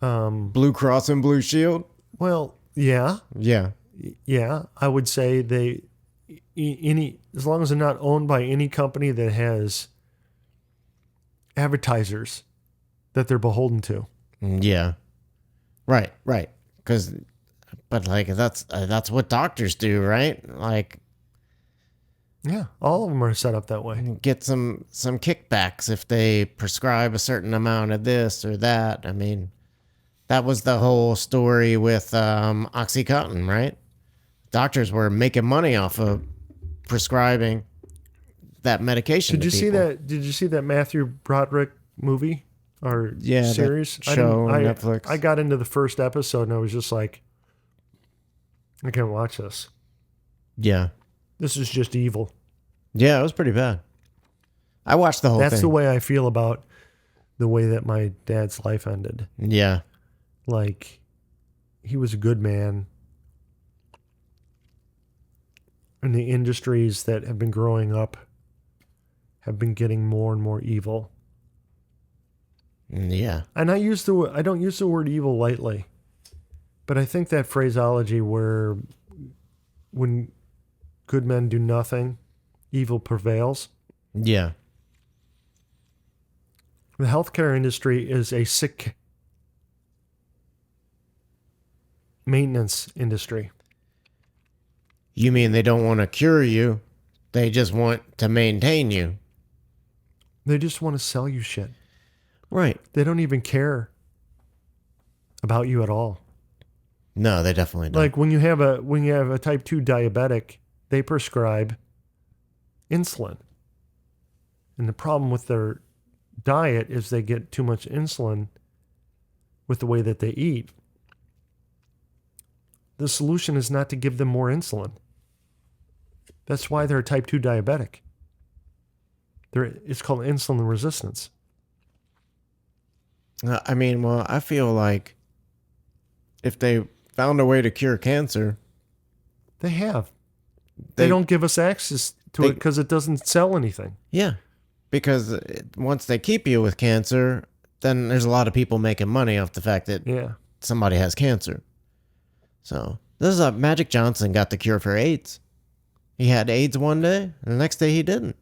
Blue Cross and Blue Shield?
well, yeah.
Yeah.
Yeah, I would say as long as they're not owned by any company that has advertisers that they're beholden to.
Yeah. Right. But like that's what doctors do, right? Like
Yeah, all of them are set up that way.
get some kickbacks if they prescribe a certain amount of this or that. I mean, that was the whole story with OxyContin, right? Doctors were making money off of prescribing that medication.
Did you see that? Did you see that Matthew Broderick movie or
that
series?
show on Netflix?
I got into the first episode and I was just like, I can't watch this.
Yeah.
This is just evil.
Yeah, it was pretty bad. I watched the whole thing.
That's the way I feel about the way that my dad's life ended.
Yeah.
Like, he was a good man. And the industries that have been growing up have been getting more and more evil.
Yeah.
And I don't use the word evil lightly, but I think that phraseology where when good men do nothing, evil prevails.
Yeah.
The healthcare industry is a sick maintenance industry.
You mean they don't want to cure you? They just want to maintain you.
They just want to sell you shit.
Right.
They don't even care about you at all.
No, they definitely don't.
Like when you have a type 2 diabetic, they prescribe insulin. And the problem with their diet is they get too much insulin with the way that they eat. The solution is not to give them more insulin. That's why they're a type 2 diabetic. It's called insulin resistance.
I mean, well, I feel like if they found a way to cure cancer,
They have. They don't give us access to it because it doesn't sell anything.
yeah, because once they keep you with cancer, then there's a lot of people making money off the fact that
Yeah.
somebody has cancer. So this is Magic Johnson got the cure for AIDS. He had AIDS one day, and the next day he didn't.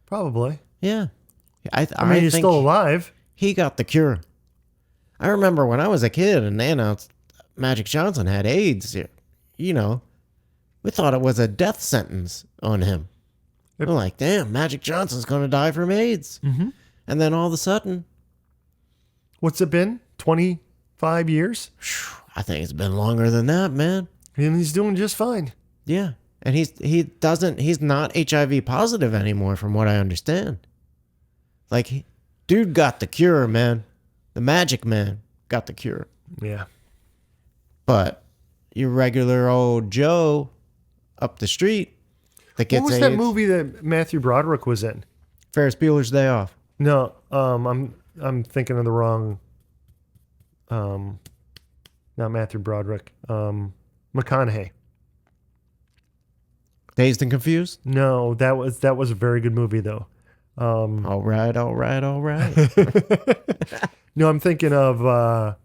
Probably.
Yeah,
I mean, he's
think
still alive.
he got the cure. I remember when I was a kid and they announced Magic Johnson had AIDS. You know, we thought it was a death sentence on him.
Yep.
We're like, damn, Magic Johnson's going to die from AIDS.
Mm-hmm.
And then all of a sudden,
What's it been? 25 years?
I think it's been longer than that, man.
And he's doing just fine.
Yeah. And he's not HIV positive anymore from what I understand. Like, dude got the cure, man. The Magic Man got the cure.
Yeah.
But your regular old Joe up the street that gets
What was
AIDS,
that movie that Matthew Broderick was in?
Ferris Bueller's Day Off.
No, I'm thinking of the wrong. Not Matthew Broderick. McConaughey.
Dazed and Confused?
No, that was a very good movie though.
All right.
No, I'm thinking of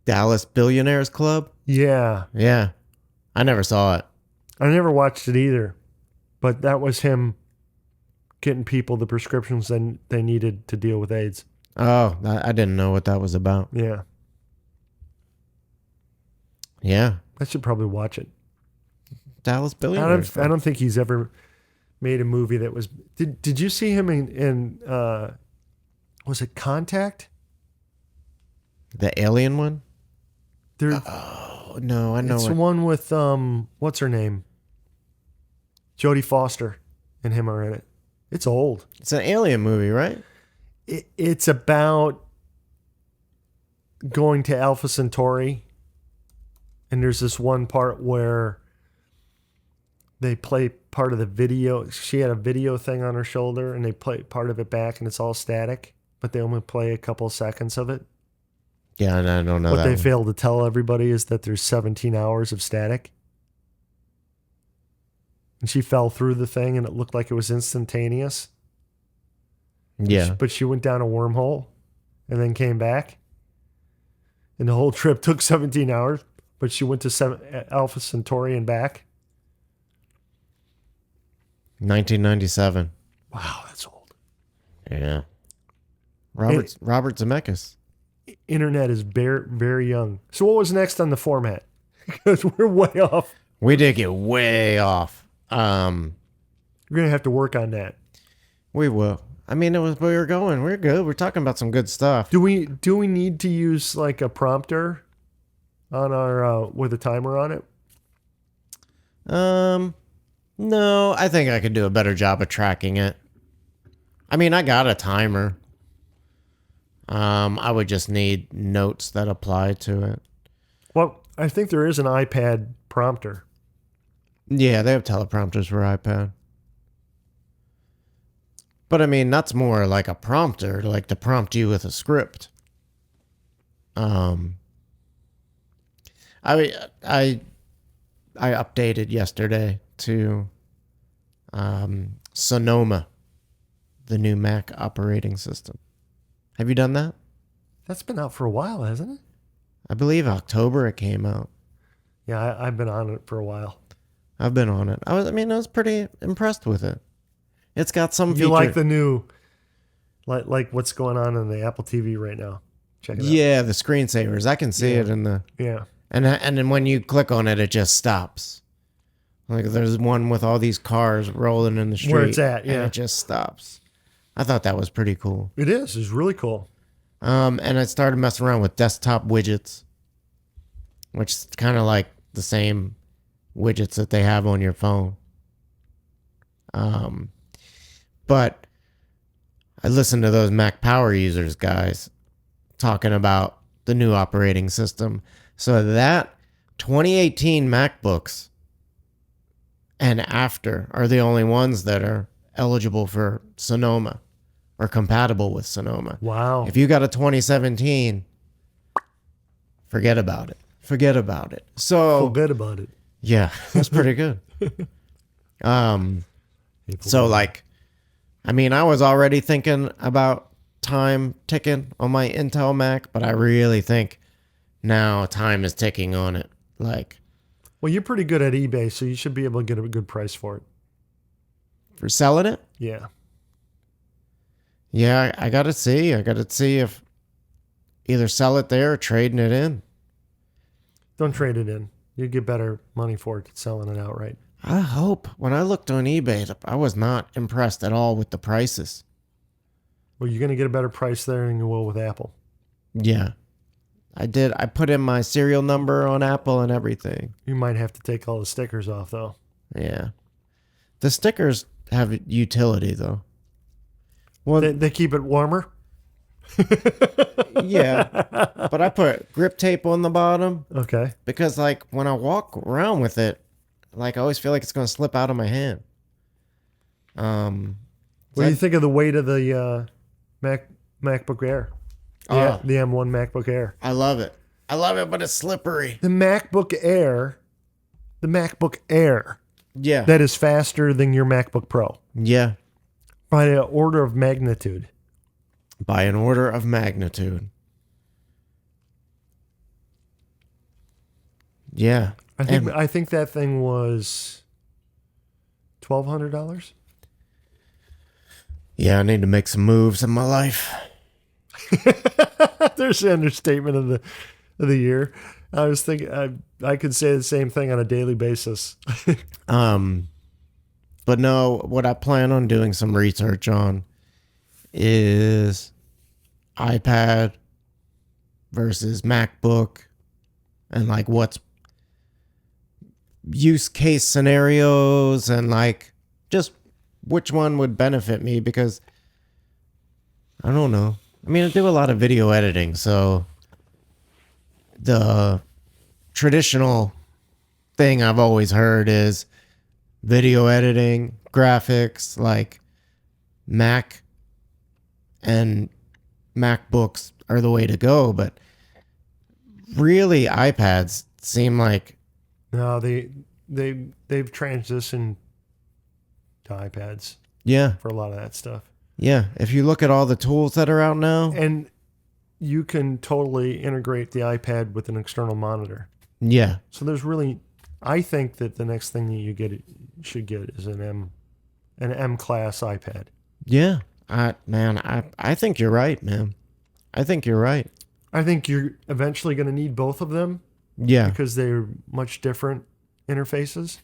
Dallas Billionaires Club.
yeah.
Yeah, I never saw it.
I never watched it either, but that was him getting people the prescriptions they needed to deal with AIDS.
Oh, I didn't know what that was about.
Yeah,
Yeah,
I should probably watch it.
Dallas
I
Billionaires.
don't think he's ever made a movie that was. Did you see him in was it Contact?
The alien one?
There,
Oh no, I know
it's
it.
the one with what's her name? Jodie Foster and him are in it. It's old.
It's an alien movie, right?
It's about going to Alpha Centauri, and there's this one part where they play part of the video. She had a video thing on her shoulder, and they play part of it back, and it's all static, but they only play a couple seconds of it.
Yeah, and I don't know
What
that
they
one.
fail to tell everybody is that there's 17 hours of static. And she fell through the thing, and it looked like it was instantaneous.
Yeah.
But she went down a wormhole and then came back. And the whole trip took 17 hours, but she went to Alpha Centauri and back.
1997.
Wow, that's old.
Yeah. Robert Zemeckis.
Internet is very, very young. So what was next on the format? Because we're way off.
We did get way off.
We're going to have to work on that.
We will. I mean, it was where we were going. We're good. We're talking about some good stuff.
Do we need to use like a prompter on our with a timer on it?
No, I think I could do a better job of tracking it. I mean, I got a timer. I would just need notes that apply to it.
Well, I think there is an iPad prompter.
Yeah, they have teleprompters for iPad. But I mean, that's more like a prompter, like to prompt you with a script. I updated yesterday to Sonoma, the new Mac operating system. Have you done that?
That's been out for a while, hasn't it?
I believe October it came out.
Yeah, I've been on it for a while.
I've been on it. I was pretty impressed with it. It's got some
You
features.
like the new, like what's going on in the Apple TV right now? Check it out.
Yeah, the screensavers. I can see it in the
Yeah.
and then when you click on it, it just stops. Like there's one with all these cars rolling in the street.
Where it's at, yeah.
And it just stops. I thought that was pretty cool.
It is. It's really cool.
And I started messing around with desktop widgets, which is kind of like the same widgets that they have on your phone. But I listened to those Mac Power users guys talking about the new operating system. So that 2018 MacBooks and after are the only ones that are eligible for Sonoma or compatible with Sonoma.
Wow.
If you got a 2017, forget about it. Forget about it.
Feel
So
good about it.
yeah, that's pretty good. So like, I mean, I was already thinking about time ticking on my Intel Mac, but I really think now time is ticking on it. Like
Well, you're pretty good at eBay, so you should be able to get a good price for it.
for selling it.
Yeah.
Yeah, I gotta see. I gotta see if either sell it there or trading it in.
Don't trade it in. You get better money for it than selling it outright.
I hope. When I looked on eBay, I was not impressed at all with the prices.
Well, you're going to get a better price there than you will with Apple.
Yeah. I did. I put in my serial number on Apple and everything.
You might have to take all the stickers off, though.
Yeah. The stickers have utility, though. Well,
They keep it warmer.
yeah. But I put grip tape on the bottom
Okay.
because, like, when I walk around with it, like, I always feel like it's going to slip out of my hand.
What do you think of the weight of the MacBook Air? Yeah,
Oh.
the M1 MacBook Air.
I love it. I love it, but it's slippery.
The MacBook Air
Yeah.
that is faster than your MacBook Pro
Yeah.
by an order of magnitude.
by an order of magnitude. Yeah.
I think that thing was $1,200.
Yeah, I need to make some moves in my life.
There's the understatement of the year. I was thinking I could say the same thing on a daily basis.
But no, what I plan on doing some research on is iPad versus MacBook and like what's use case scenarios and like just which one would benefit me, because I don't know. I mean, I do a lot of video editing, so the traditional thing I've always heard is video editing, graphics, like Mac and MacBooks are the way to go, but really iPads seem like
No, they've transitioned to iPads
yeah,
for a lot of that stuff.
yeah. If you look at all the tools that are out now,
And you can totally integrate the iPad with an external monitor.
yeah,
So there's really, I think that the next thing that you should get is an M class iPad.
yeah. I think you're right, man. I think you're right.
I think you're eventually going to need both of them
Yeah.
because they're much different interfaces.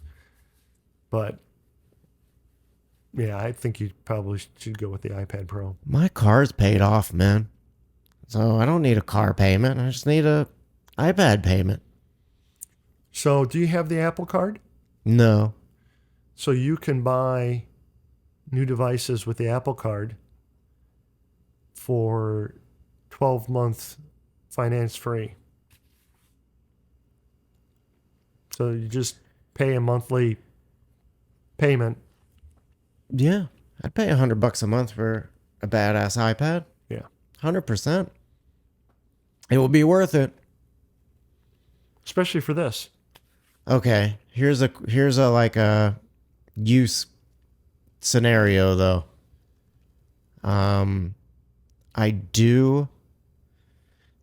But yeah, I think you probably should go with the iPad Pro.
My car's paid off, man. So I don't need a car payment. I just need a iPad payment.
So do you have the Apple Card?
No.
So you can buy new devices with the Apple Card for 12-month finance free. So you just pay a monthly payment.
Yeah. I'd pay $100 a month for a badass iPad.
Yeah.
100%. It will be worth it.
Especially for this.
Okay. Here's a like a use scenario though. I do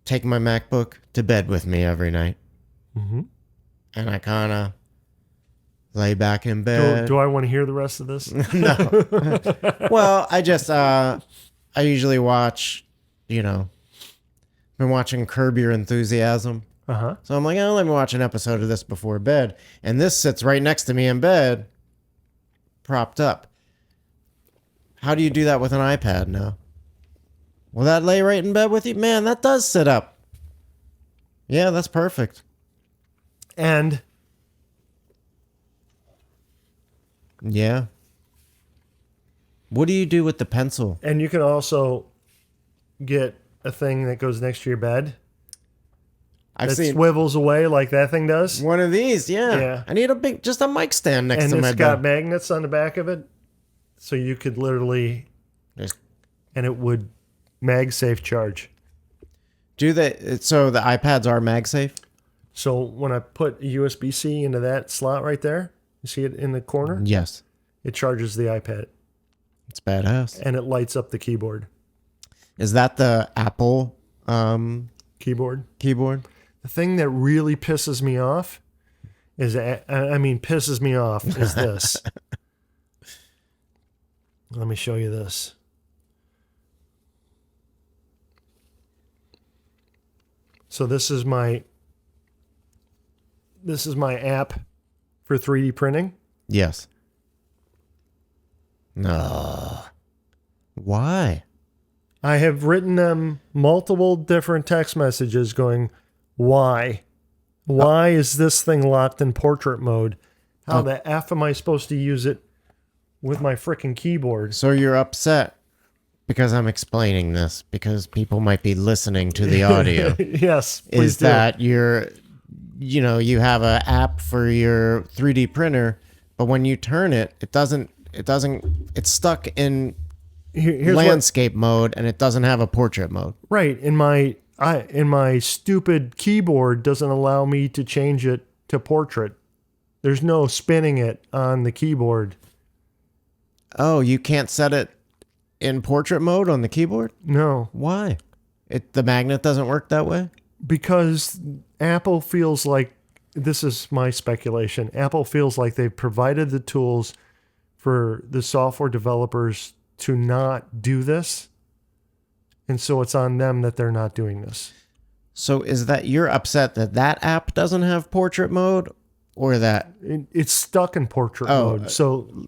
take my MacBook to bed with me every night.
Mm-hmm.
And I kind of lay back in bed.
Do I want to hear the rest of this?
No. Well, I usually watch, been watching Curb Your Enthusiasm.
Uh-huh.
So I'm like, oh, let me watch an episode of this before bed. And this sits right next to me in bed, propped up. How do you do that with an iPad now? Will that lay right in bed with you? Man, that does sit up. Yeah, that's perfect.
And
Yeah. What do you do with the pencil?
you can also get a thing that goes next to your bed
I've
that
seen
swivels away like that thing does.
one of these. Yeah.
Yeah.
I need just a mic stand next
And
to my
it's got
bed.
magnets on the back of it. So you could literally,
Just
and it would MagSafe charge.
so the iPads are MagSafe?
So when I put a USB-C into that slot right there, you see it in the corner?
Yes.
It charges the iPad
It's badass.
and it lights up the keyboard.
Is that the Apple
Keyboard.
keyboard?
The thing that really pisses me off is, pisses me off is this. Let me show you this. So this is my app for 3D printing.
Yes. No. Why?
I have written them multiple different text messages going, why? Why is this thing locked in portrait mode? How the F am I supposed to use it with my freaking keyboard?
So you're upset because I'm explaining this, because people might be listening to the audio.
Yes, please
Is
do.
that you have an app for your 3D printer, but when you turn it, it's stuck in
Here's what,
landscape mode and it doesn't have a portrait mode.
right, in my stupid keyboard doesn't allow me to change it to portrait. There's no spinning it on the keyboard.
Oh, you can't set it in portrait mode on the keyboard?
No,
Why? The magnet doesn't work that way?
because Apple feels like, this is my speculation, Apple feels like they've provided the tools for the software developers to not do this. And so it's on them that they're not doing this.
So is that you're upset that that app doesn't have portrait mode, or that
It's stuck in portrait mode.
so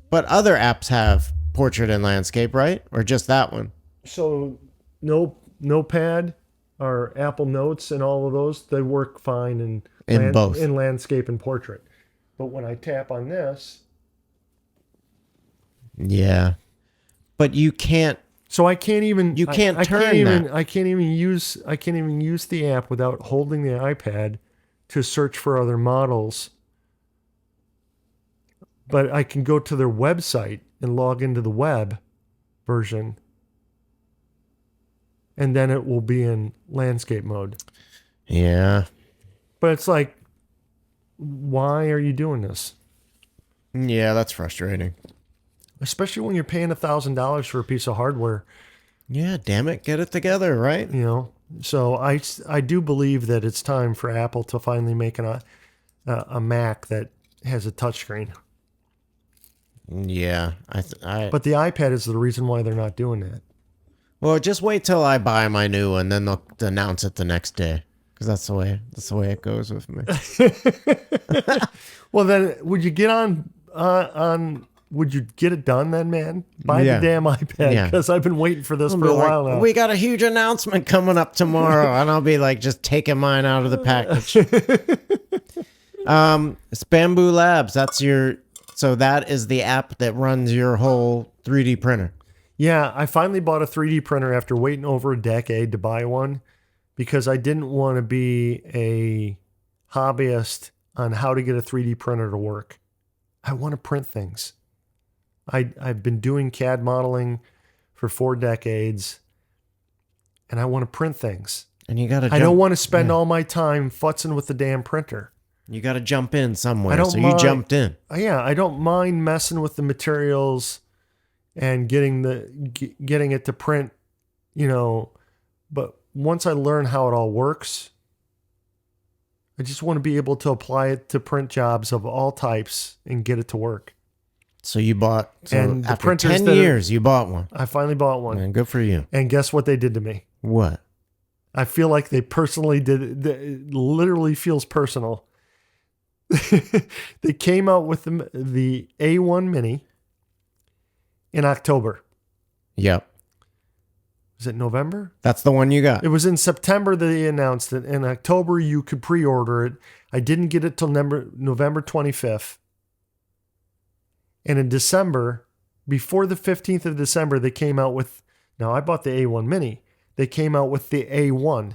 but other apps have portrait and landscape, right? Or just that one?
So Notepad or Apple Notes and all of those, they work fine
In both.
in landscape and portrait. But when I tap on this,
Yeah. But you can't.
so I can't even
You can't
I
turn
can't even
that.
I can't even use the app without holding the iPad to search for other models. But I can go to their website and log into the web version, and then it will be in landscape mode.
Yeah.
But it's like, why are you doing this?
Yeah, that's frustrating.
Especially when you're paying $1,000 for a piece of hardware,
Yeah, damn it, get it together, right?
you know. So I do believe that it's time for Apple to finally make a Mac that has a touchscreen.
Yeah,
But the iPad is the reason why they're not doing that.
well, just wait till I buy my new one, then they'll announce it the next day, because that's the way it goes with me.
Well, then would you get would you get it done then, man? Buy
Yeah.
the damn iPad,
Yeah.
because I've been waiting for this
I'll
for
be
a
like,
while now.
we got a huge announcement coming up tomorrow, and I'll be like, just taking mine out of the package. It's Bamboo Labs. So that is the app that runs your whole 3D printer.
Yeah, I finally bought a 3D printer after waiting over a decade to buy one, because I didn't want to be a hobbyist on how to get a 3D printer to work. I want to print things. I've been doing CAD modeling for 4 decades, and I want to print things.
And you gotta.
I don't want to spend all my time futzing with the damn printer.
You gotta jump in somewhere.
I don't
So you
mind-
jumped in.
Yeah, I don't mind messing with the materials and getting it to print, but once I learn how it all works, I just want to be able to apply it to print jobs of all types and get it to work.
So you bought. So
And the
after
printers
10
that are-
years, you bought one.
I finally bought one.
Man, good for you.
And guess what they did to me?
What?
I feel like they personally did it. It literally feels personal. They came out with the A1 Mini in October.
Yep.
Was it November?
That's the one you got.
It was in September that they announced it. In October, you could pre-order it. I didn't get it till November 25th. And in December, before the 15th of December, they came out with, now I bought the A1 Mini. They came out with the A1.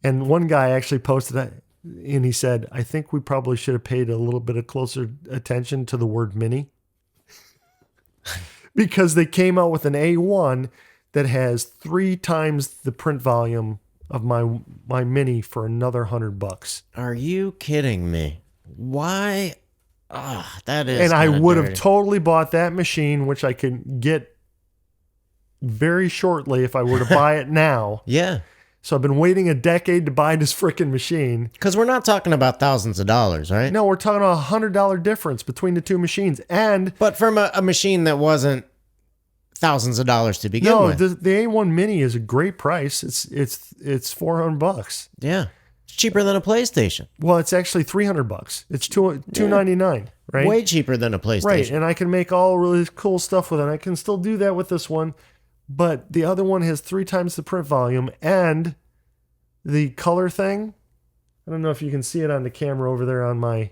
And one guy actually posted it, and he said, I think we probably should have paid a little bit of closer attention to the word mini. Because they came out with an A1 that has 3 times the print volume of my Mini for another $100.
Are you kidding me? Why? Ah, that is.
And I
kinda
would have
dirty.
totally bought that machine, which I could get very shortly if I were to buy it now.
Yeah.
So I've been waiting a decade to buy this freaking machine.
Because we're not talking about thousands of dollars, right?
No, we're talking about $100 difference between the two machines. And
But from a machine that wasn't thousands of dollars to begin with.
the A1 Mini is a great price. It's $400.
Yeah. It's cheaper than a PlayStation.
Well, it's actually $300. It's $299, right?
Way cheaper than a PlayStation.
Right, and I can make all really cool stuff with it. I can still do that with this one, but the other one has 3 times the print volume, and the color thing. I don't know if you can see it on the camera over there on my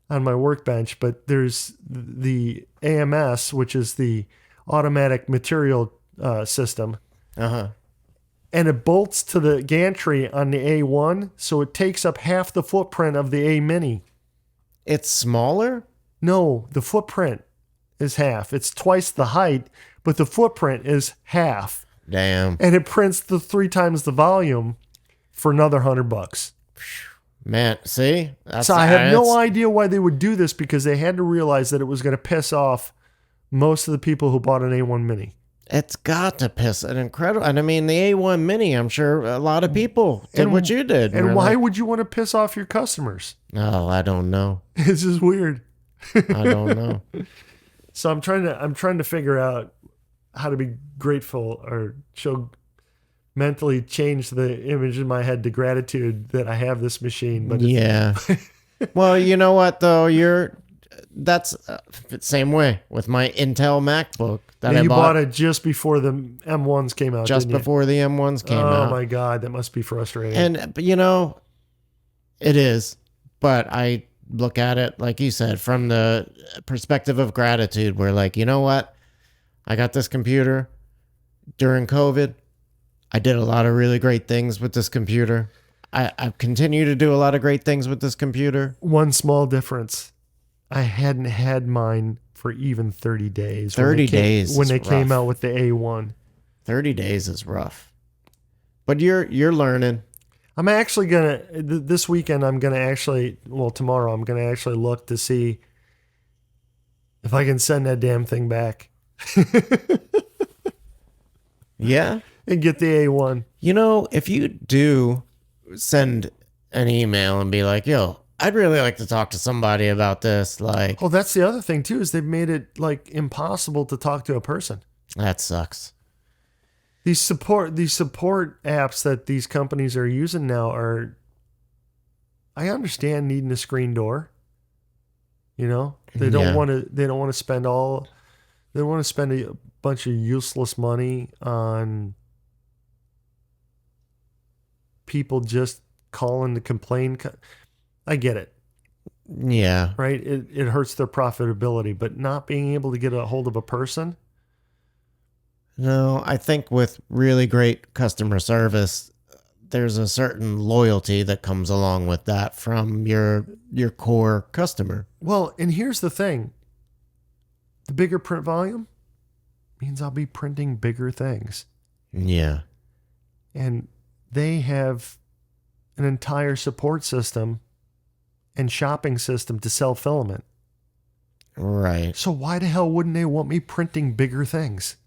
workbench, but there's the AMS, which is the automatic material system,
Uh-huh.
and it bolts to the gantry on the A1, so it takes up half the footprint of the A Mini.
It's smaller?
No, the footprint is half. It's twice the height, but the footprint is half.
Damn.
And it prints the 3 times the volume for another $100.
Man, see? That's,
So I have no
that's-
idea why they would do this, because they had to realize that it was going to piss off most of the people who bought an A1 Mini.
It's got to piss an incredible. And I mean, the A1 Mini, I'm sure a lot of people did
And-
what you did.
And
We're
why
like,
would you want to piss off your customers?
oh, I don't know.
It's just weird.
I don't know.
So I'm trying to figure out how to be grateful or mentally change the image in my head to gratitude that I have this machine. But
Yeah. Well, you know what though? That's same way with my Intel MacBook that I
you
bought
bought it just before the M1s came out.
just
didn't you?
before the M1s came out.
Oh my God, that must be frustrating.
And you know, it is, but I look at it like you said from the perspective of gratitude. Where like, you know what? I got this computer during COVID. I did a lot of really great things with this computer. I continue to do a lot of great things with this computer.
One small difference. I hadn't had mine for even 30 days.
30 days
when
is
they came
rough.
out with the A1.
30 days is rough. But you're learning.
I'm actually gonna this weekend. Tomorrow I'm gonna actually look to see if I can send that damn thing back
Yeah.
and get the A1.
You know, if you do send an email and be like, yo, I'd really like to talk to somebody about this, like,
Well, that's the other thing too, is they've made it like impossible to talk to a person.
that sucks.
These support apps that these companies are using now are. I understand needing a screen door. You know, they don't
Yeah.
want to. They don't want to spend all. They don't want to spend a bunch of useless money on people just calling to complain. I get it,
Yeah.
right? It hurts their profitability, but not being able to get a hold of a person.
No, I think with really great customer service, there's a certain loyalty that comes along with that from your core customer.
Well, and here's the thing. The bigger print volume means I'll be printing bigger things.
Yeah.
And they have an entire support system and shopping system to sell filament.
Right.
So why the hell wouldn't they want me printing bigger things?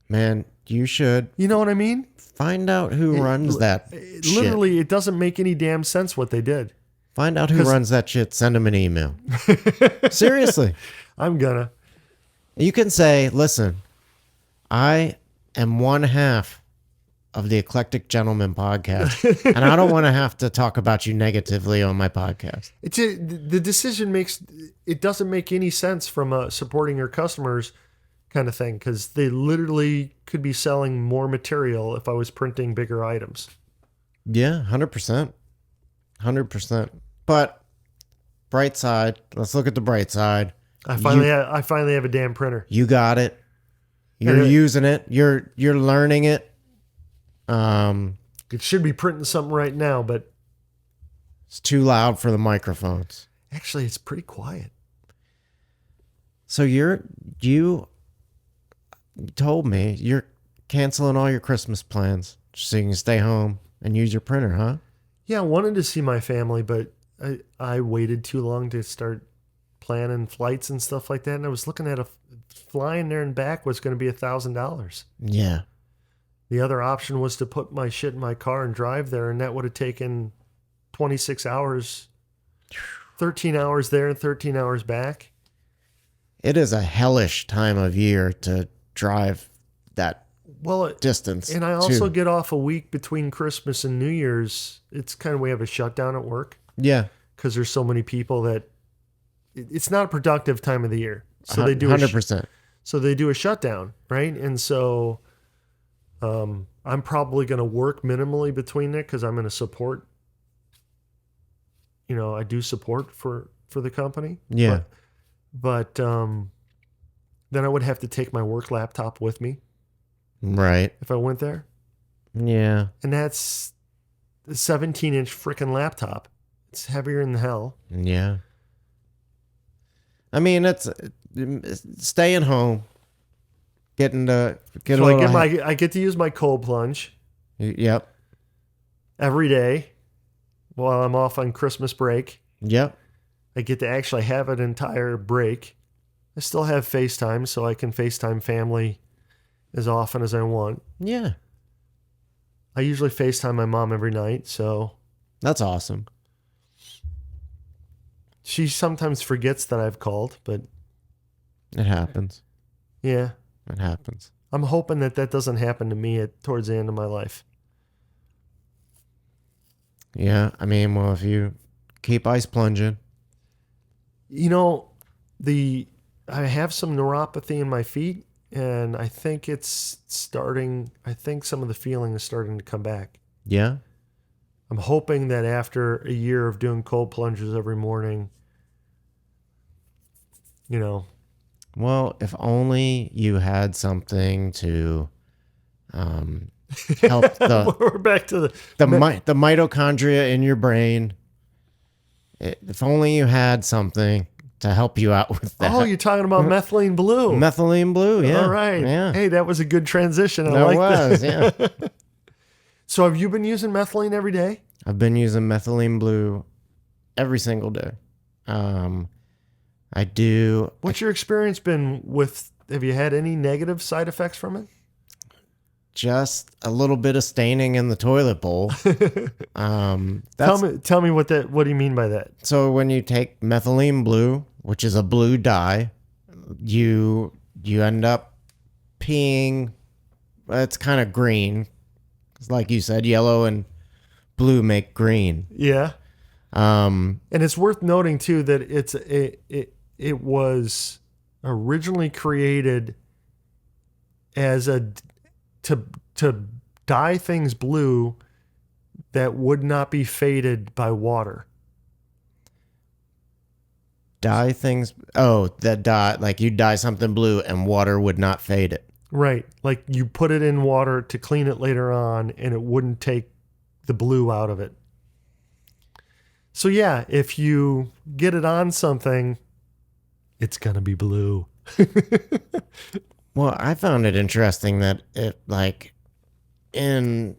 Man, you should
You know what I mean?
find out who runs that shit.
Literally, it doesn't make any damn sense what they did.
Find out who
'Cause-
runs that shit. Send them an email. Seriously.
I'm gonna.
You can say, listen, I am one half of the Eclectic Gentleman podcast, and I don't want to have to talk about you negatively on my podcast.
The decision doesn't make any sense from a supporting your customers kind of thing, because they literally could be selling more material if I was printing bigger items.
Yeah, 100%. 100%. But bright side, let's look at the bright side.
I finally have a damn printer.
You got it. You're
And it-
using it. You're learning it.
It should be printing something right now, but
It's too loud for the microphones.
actually it's pretty quiet.
So you told me you're canceling all your Christmas plans so you can stay home and use your printer, huh?
Yeah, I wanted to see my family, but I waited too long to start planning flights and stuff like that. And I was looking at flying there and back was going to be $1,000.
Yeah.
The other option was to put my shit in my car and drive there, and that would have taken 26 hours, 13 hours there and 13 hours back.
It is a hellish time of year to drive that
Well,
distance.
and I also
too.
get off a week between Christmas and New Year's. It's kind of, we have a shutdown at work
Yeah.
because there's so many people that it's not a productive time of the year. So they do
100%.
So they do a shutdown, right? And so I'm probably going to work minimally between it because I'm going to support. You know, I do support for the company.
Yeah.
But then I would have to take my work laptop with me
Right.
if I went there.
Yeah.
And that's a 17-inch freaking laptop. It's heavier than hell.
Yeah. I mean, it's staying home, getting to get
So
a little.
I get to use my cold plunge
Yep.
every day while I'm off on Christmas break.
Yep.
I get to actually have an entire break I still have FaceTime, so I can FaceTime family as often as I want.
Yeah.
I usually FaceTime my mom every night, so
That's awesome.
she sometimes forgets that I've called, but
It happens.
yeah,
It happens.
I'm hoping that doesn't happen to me towards the end of my life.
Yeah. I mean, well, if you keep ice plunging.
You know, I have some neuropathy in my feet, and I think it's starting. I think some of the feeling is starting to come back.
Yeah.
I'm hoping that after a year of doing cold plunges every morning, you know,
Well, if only you had something to help
we're back to
the mitochondria in your brain. If only you had something to help you out with that.
Oh, you're talking about methylene blue.
Methylene blue, yeah.
All right.
Yeah.
Hey, that was a good transition. I
That
like
was,
that.
yeah.
So have you been using methylene every day?
I've been using methylene blue every single day. I do.
What's your experience been with, have you had any negative side effects from it?
Just a little bit of staining in the toilet bowl. That's
Tell me what do you mean by that?
so when you take methylene blue, which is a blue dye, you end up peeing. It's kind of green. It's like you said, yellow and blue make green.
Yeah. And it's worth noting too that it was originally created as to dye things blue that would not be faded by water.
Dye things. Oh, that dye, like you dye something blue and water would not fade it.
Right. Like you put it in water to clean it later on and it wouldn't take the blue out of it. So yeah, if you get it on something, it's going to be blue.
Well, I found it interesting that it, like, in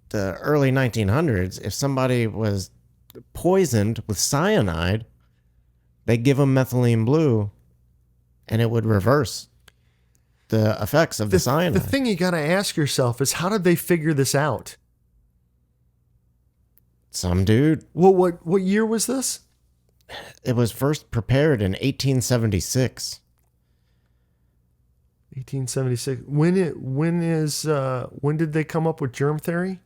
the early 1900s, if somebody was poisoned with cyanide, they give them methylene blue, and it would reverse the effects of the cyanide.
The thing you got to ask yourself is, how did they figure this out?
Some dude.
Well, what year was this?
It was first prepared in 1876.
1876. When did they come up with germ theory?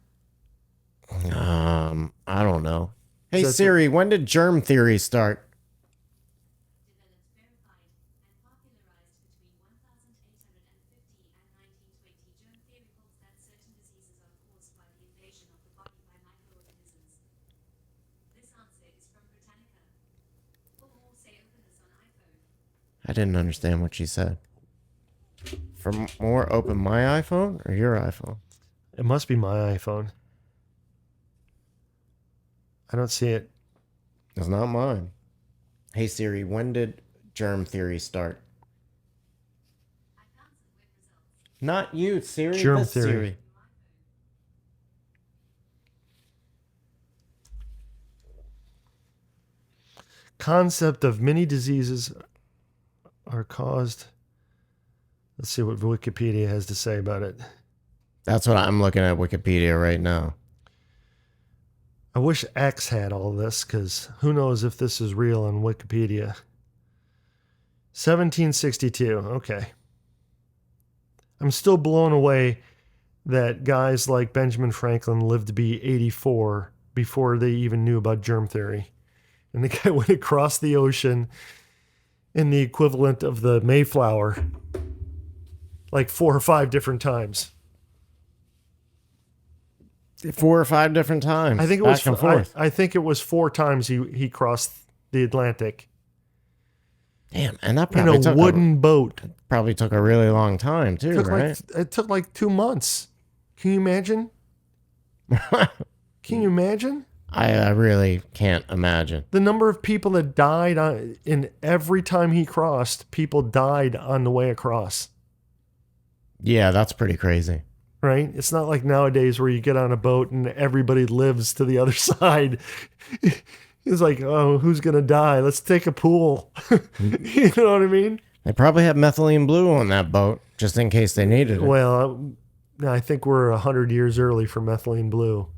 I don't know. Hey
So it's
Siri, when did germ theory start?
Developed, verified, and popularized between 1850 and 1920, germ theory holds that certain diseases are caused by the invasion of the body by microorganisms. This answer is from Britannica. For more, say open this on iPhone.
I didn't understand what she said. For more, open my iPhone or your iPhone?
It must be my iPhone. I don't see it.
It's not mine. Hey Siri, when did germ theory start?
I found some web results.
Not you, Siri.
Germ
this
theory.
Siri.
Concept of many diseases are caused. Let's see what Wikipedia has to say about it.
That's what I'm looking at Wikipedia right now.
I wish X had all this, because who knows if this is real on Wikipedia. 1762. Okay. I'm still blown away that guys like Benjamin Franklin lived to be 84 before they even knew about germ theory. And the guy went across the ocean in the equivalent of the Mayflower like 4 or 5 different times.
4 or 5 different times.
I think it
back
was
and forth.
I think it was 4 times he crossed the Atlantic
Damn, and that
in
probably
a
took
wooden boat.
probably took a really long time too, right?
It took like 2 months. Can you imagine? Can you imagine
I really can't imagine.
the number of people that died in every time he crossed? People died on the way across.
Yeah, that's pretty crazy.
Right? It's not like nowadays where you get on a boat and everybody lives to the other side. It's like, oh, who's going to die? Let's take a pool. You know what I mean?
They probably had methylene blue on that boat just in case they needed it.
Well, I think we're 100 years early for methylene blue.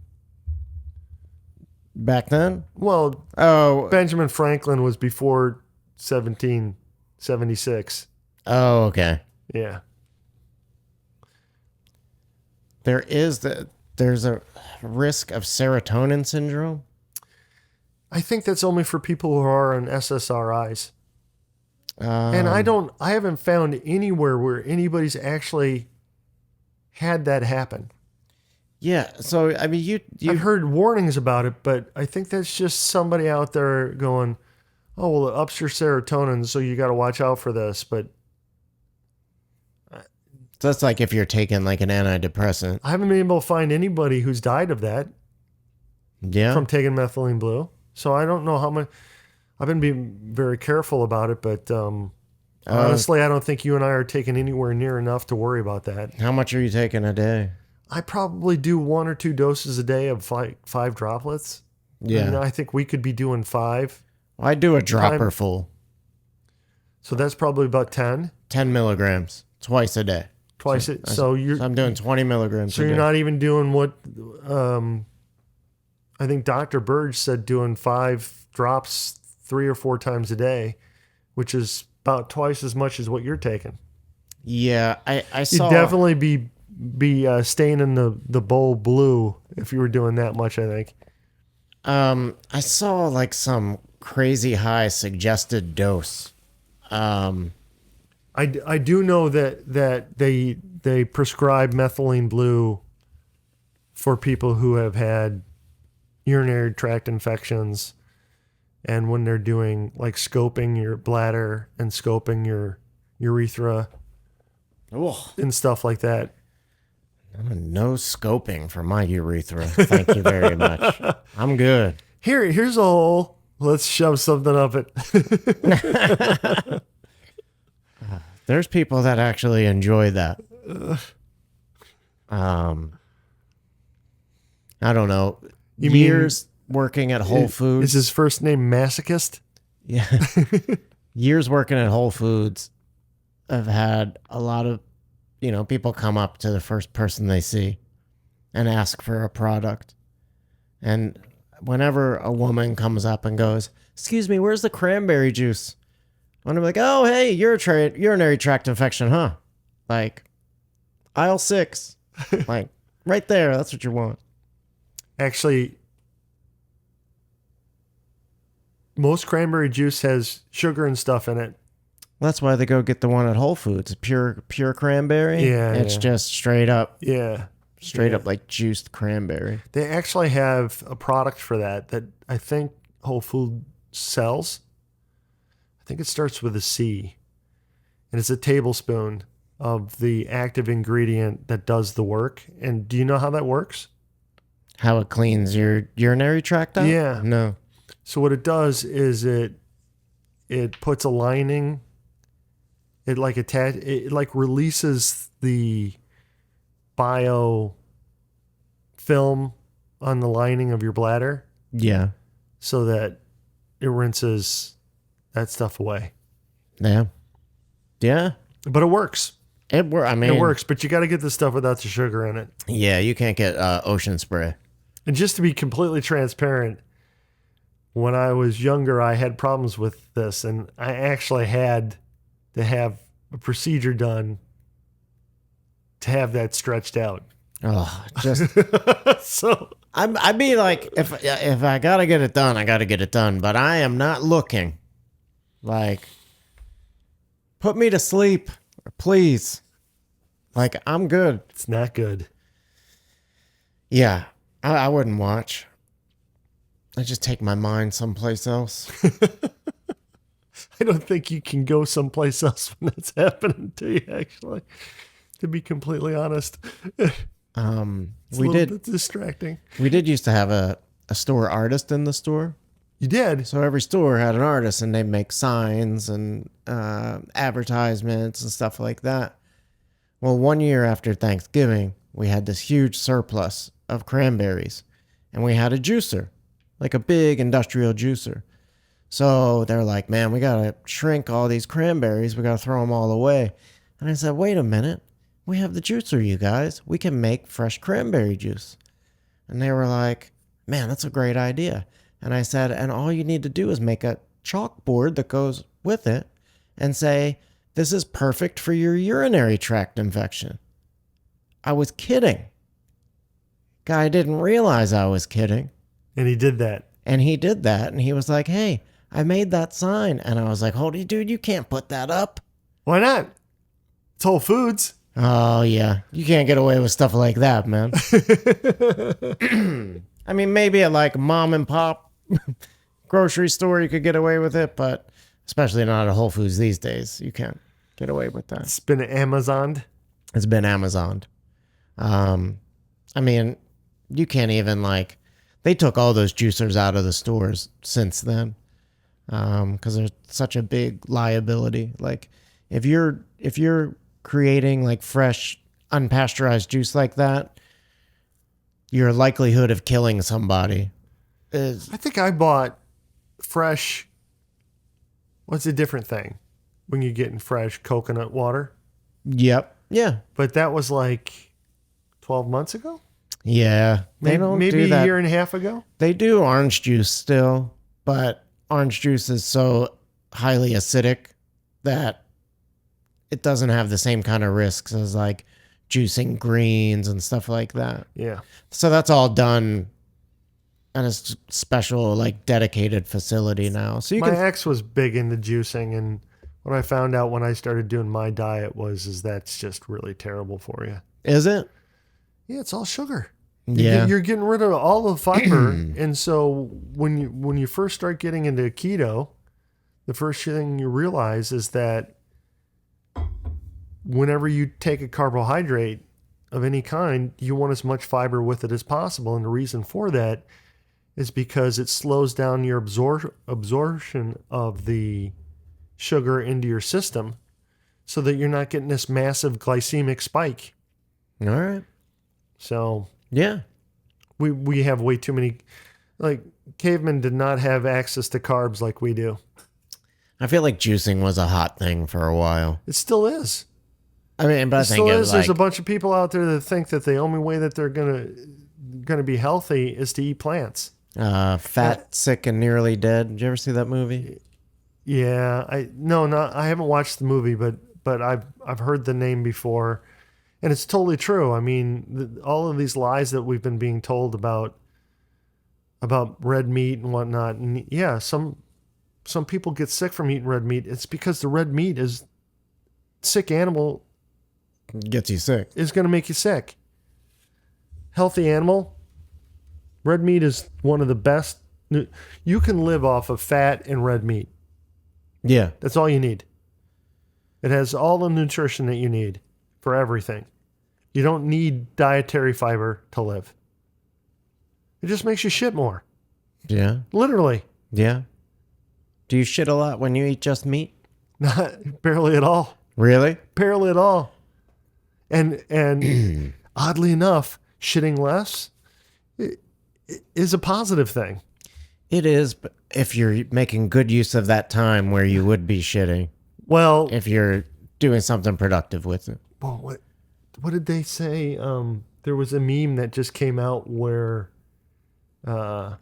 Back then?
Well,
Oh,
Benjamin Franklin was before 1776.
oh, okay.
Yeah.
There's a risk of serotonin syndrome.
I think that's only for people who are on SSRIs. And
Um,
I haven't found anywhere where anybody's actually had that happen.
Yeah. So I mean, you
I've heard warnings about it, but I think that's just somebody out there going, "Oh, well, it ups your serotonin, so you got to watch out for this." But
that's like if you're taking like an antidepressant.
I haven't been able to find anybody who's died of that
Yeah.
from taking methylene blue. So I don't know how much. I've been being very careful about it, but honestly, I don't think you and I are taking anywhere near enough to worry about that.
How much are you taking a day?
I probably do 1 or 2 doses a day of five droplets.
Yeah.
And I think we could be doing 5.
I do a dropper full,
So that's probably about 10
10 milligrams twice a day.
twice it. So you're
So I'm doing 20 milligrams.
so
a
you're
day.
not even doing what I think Dr. Burge said, doing 5 drops 3 or 4 times a day, which is about twice as much as what you're taking.
Yeah, I
You'd
saw.
definitely be staining the bowl blue if you were doing that much, I think.
I saw like some crazy high suggested dose.
I do know that they prescribe methylene blue for people who have had urinary tract infections, and when they're doing like scoping your bladder and scoping your urethra
Oh,
and stuff like that.
no scoping for my urethra. Thank you very much. I'm good.
Here's a hole. Let's shove something up it.
There's people that actually enjoy that. I don't know.
You mean-
Years working at Whole
Is
Foods.
his first name Masochist?
Yeah. Years working at Whole Foods. I've had a lot of, people come up to the first person they see and ask for a product. And whenever a woman comes up and goes, "Excuse me, where's the cranberry juice?" And I'm like, "Oh, hey, urinary tract infection, huh? Like, aisle 6. Like, right there. That's what you want."
Actually, most cranberry juice has sugar and stuff in it.
That's why they go get the one at Whole Foods. Pure cranberry.
Yeah,
It's
yeah.
just straight up
Yeah.
up like juiced cranberry.
They actually have a product for that I think Whole Food sells. I think it starts with a C. And it's a tablespoon of the active ingredient that does the work. And do you know how that works?
How it cleans your urinary tract out?
Yeah.
No.
So what it does is it puts a lining. It like releases the bio film on the lining of your bladder
Yeah.
so that it rinses that stuff away.
Yeah. Yeah.
But it works.
I mean,
It works, but you got to get the stuff without the sugar in it.
Yeah, you can't get ocean spray.
And just to be completely transparent, when I was younger, I had problems with this, and I actually had to have a procedure done to have that stretched out.
Oh, just
So
I'd be like, if I gotta get it done, I gotta get it done. But I am not looking. Like, put me to sleep, please. Like, I'm good.
it's not good.
Yeah, I wouldn't watch. I just take my mind someplace else.
I don't think you can go someplace else when that's happening to you, actually, to be completely honest. It's a
We
little
did
bit distracting.
used to have a store artist in the store.
You did?
So every store had an artist, and they make signs and advertisements and stuff like that. Well, one year after Thanksgiving, we had this huge surplus of cranberries, and we had a juicer, like a big industrial juicer. So they're like, man, we got to shrink all these cranberries. We got to throw them all away. And I said, wait a minute. We have the juicer, you guys. We can make fresh cranberry juice. And they were like, man, that's a great idea. And I said, and all you need to do is make a chalkboard that goes with it and say, this is perfect for your urinary tract infection. I was kidding. Guy didn't realize I was kidding.
And he did that.
And he did that. And he was like, hey, I made that sign. And I was like, holy dude, you can't put that up.
Why not? It's Whole Foods.
Oh, yeah. You can't get away with stuff like that, man. I mean, maybe at like mom and pop grocery store, you could get away with it, but especially not at Whole Foods these days. You can't get away with that.
It's been Amazoned.
It's been Amazoned. I mean, you can't even like, they took all those juicers out of the stores since then. Because there's such a big liability. Like if you're creating like fresh, unpasteurized juice like that, your likelihood of killing somebody is.
I think I bought fresh. What's a different thing when you're getting fresh coconut water?
Yep. Yeah.
But that was like 12 months ago?
Yeah. They don't
maybe
do that.
a year and a half ago?
They do orange juice still, but orange juice is so highly acidic that it doesn't have the same kind of risks as like juicing greens and stuff like that.
Yeah.
So that's all done at a special, like dedicated facility now. So you
My
can.
ex was big into juicing, and what I found out when I started doing my diet is that's just really terrible for you.
Is it?
Yeah, it's all sugar.
Yeah.
You're getting rid of all the fiber, and so when you first start getting into keto, the first thing you realize is that whenever you take a carbohydrate of any kind, you want as much fiber with it as possible, and the reason for that is because it slows down your absorption of the sugar into your system, so that you're not getting this massive glycemic spike.
All right.
So
Yeah.
we have way too many, like cavemen did not have access to carbs like we do.
I feel like juicing was a hot thing for a while.
It still is.
I mean, but I
It
think
still
it
is.
like,
There's a bunch of people out there that think that the only way that they're gonna be healthy is to eat plants.
Fat, Sick, and Nearly Dead. Did you ever see that movie?
Yeah, I haven't watched the movie, but I've heard the name before, and it's totally true. I mean, all of these lies that we've been being told about red meat and whatnot, and yeah, some people get sick from eating red meat. It's because the red meat is sick animal
Gets you sick.
is going to make you sick. Healthy animal, red meat is one of the best. You can live off of fat and red meat.
Yeah.
That's all you need. It has all the nutrition that you need for everything. You don't need dietary fiber to live. It just makes you shit more.
Yeah.
Literally.
Yeah. Do you shit a lot when you eat just meat?
Not barely at all.
Really?
Barely at all. And oddly enough, shitting less is a positive thing.
It is, but if you're making good use of that time where you would be shitting,
Well,
if you're doing something productive with it.
well, what did they say? There was a meme that just came out where they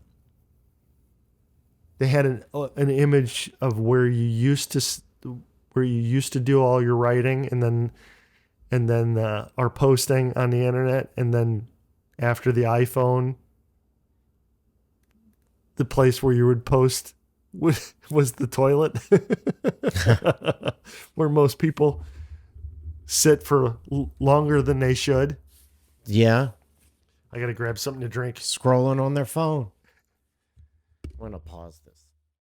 had an image of where you used to do all your writing, and then are posting on the internet, and then after the iPhone, the place where you would post was the toilet, where most people sit for longer than they should.
Yeah.
I gotta grab something to drink.
Scrolling on their phone. I'm going to pause this.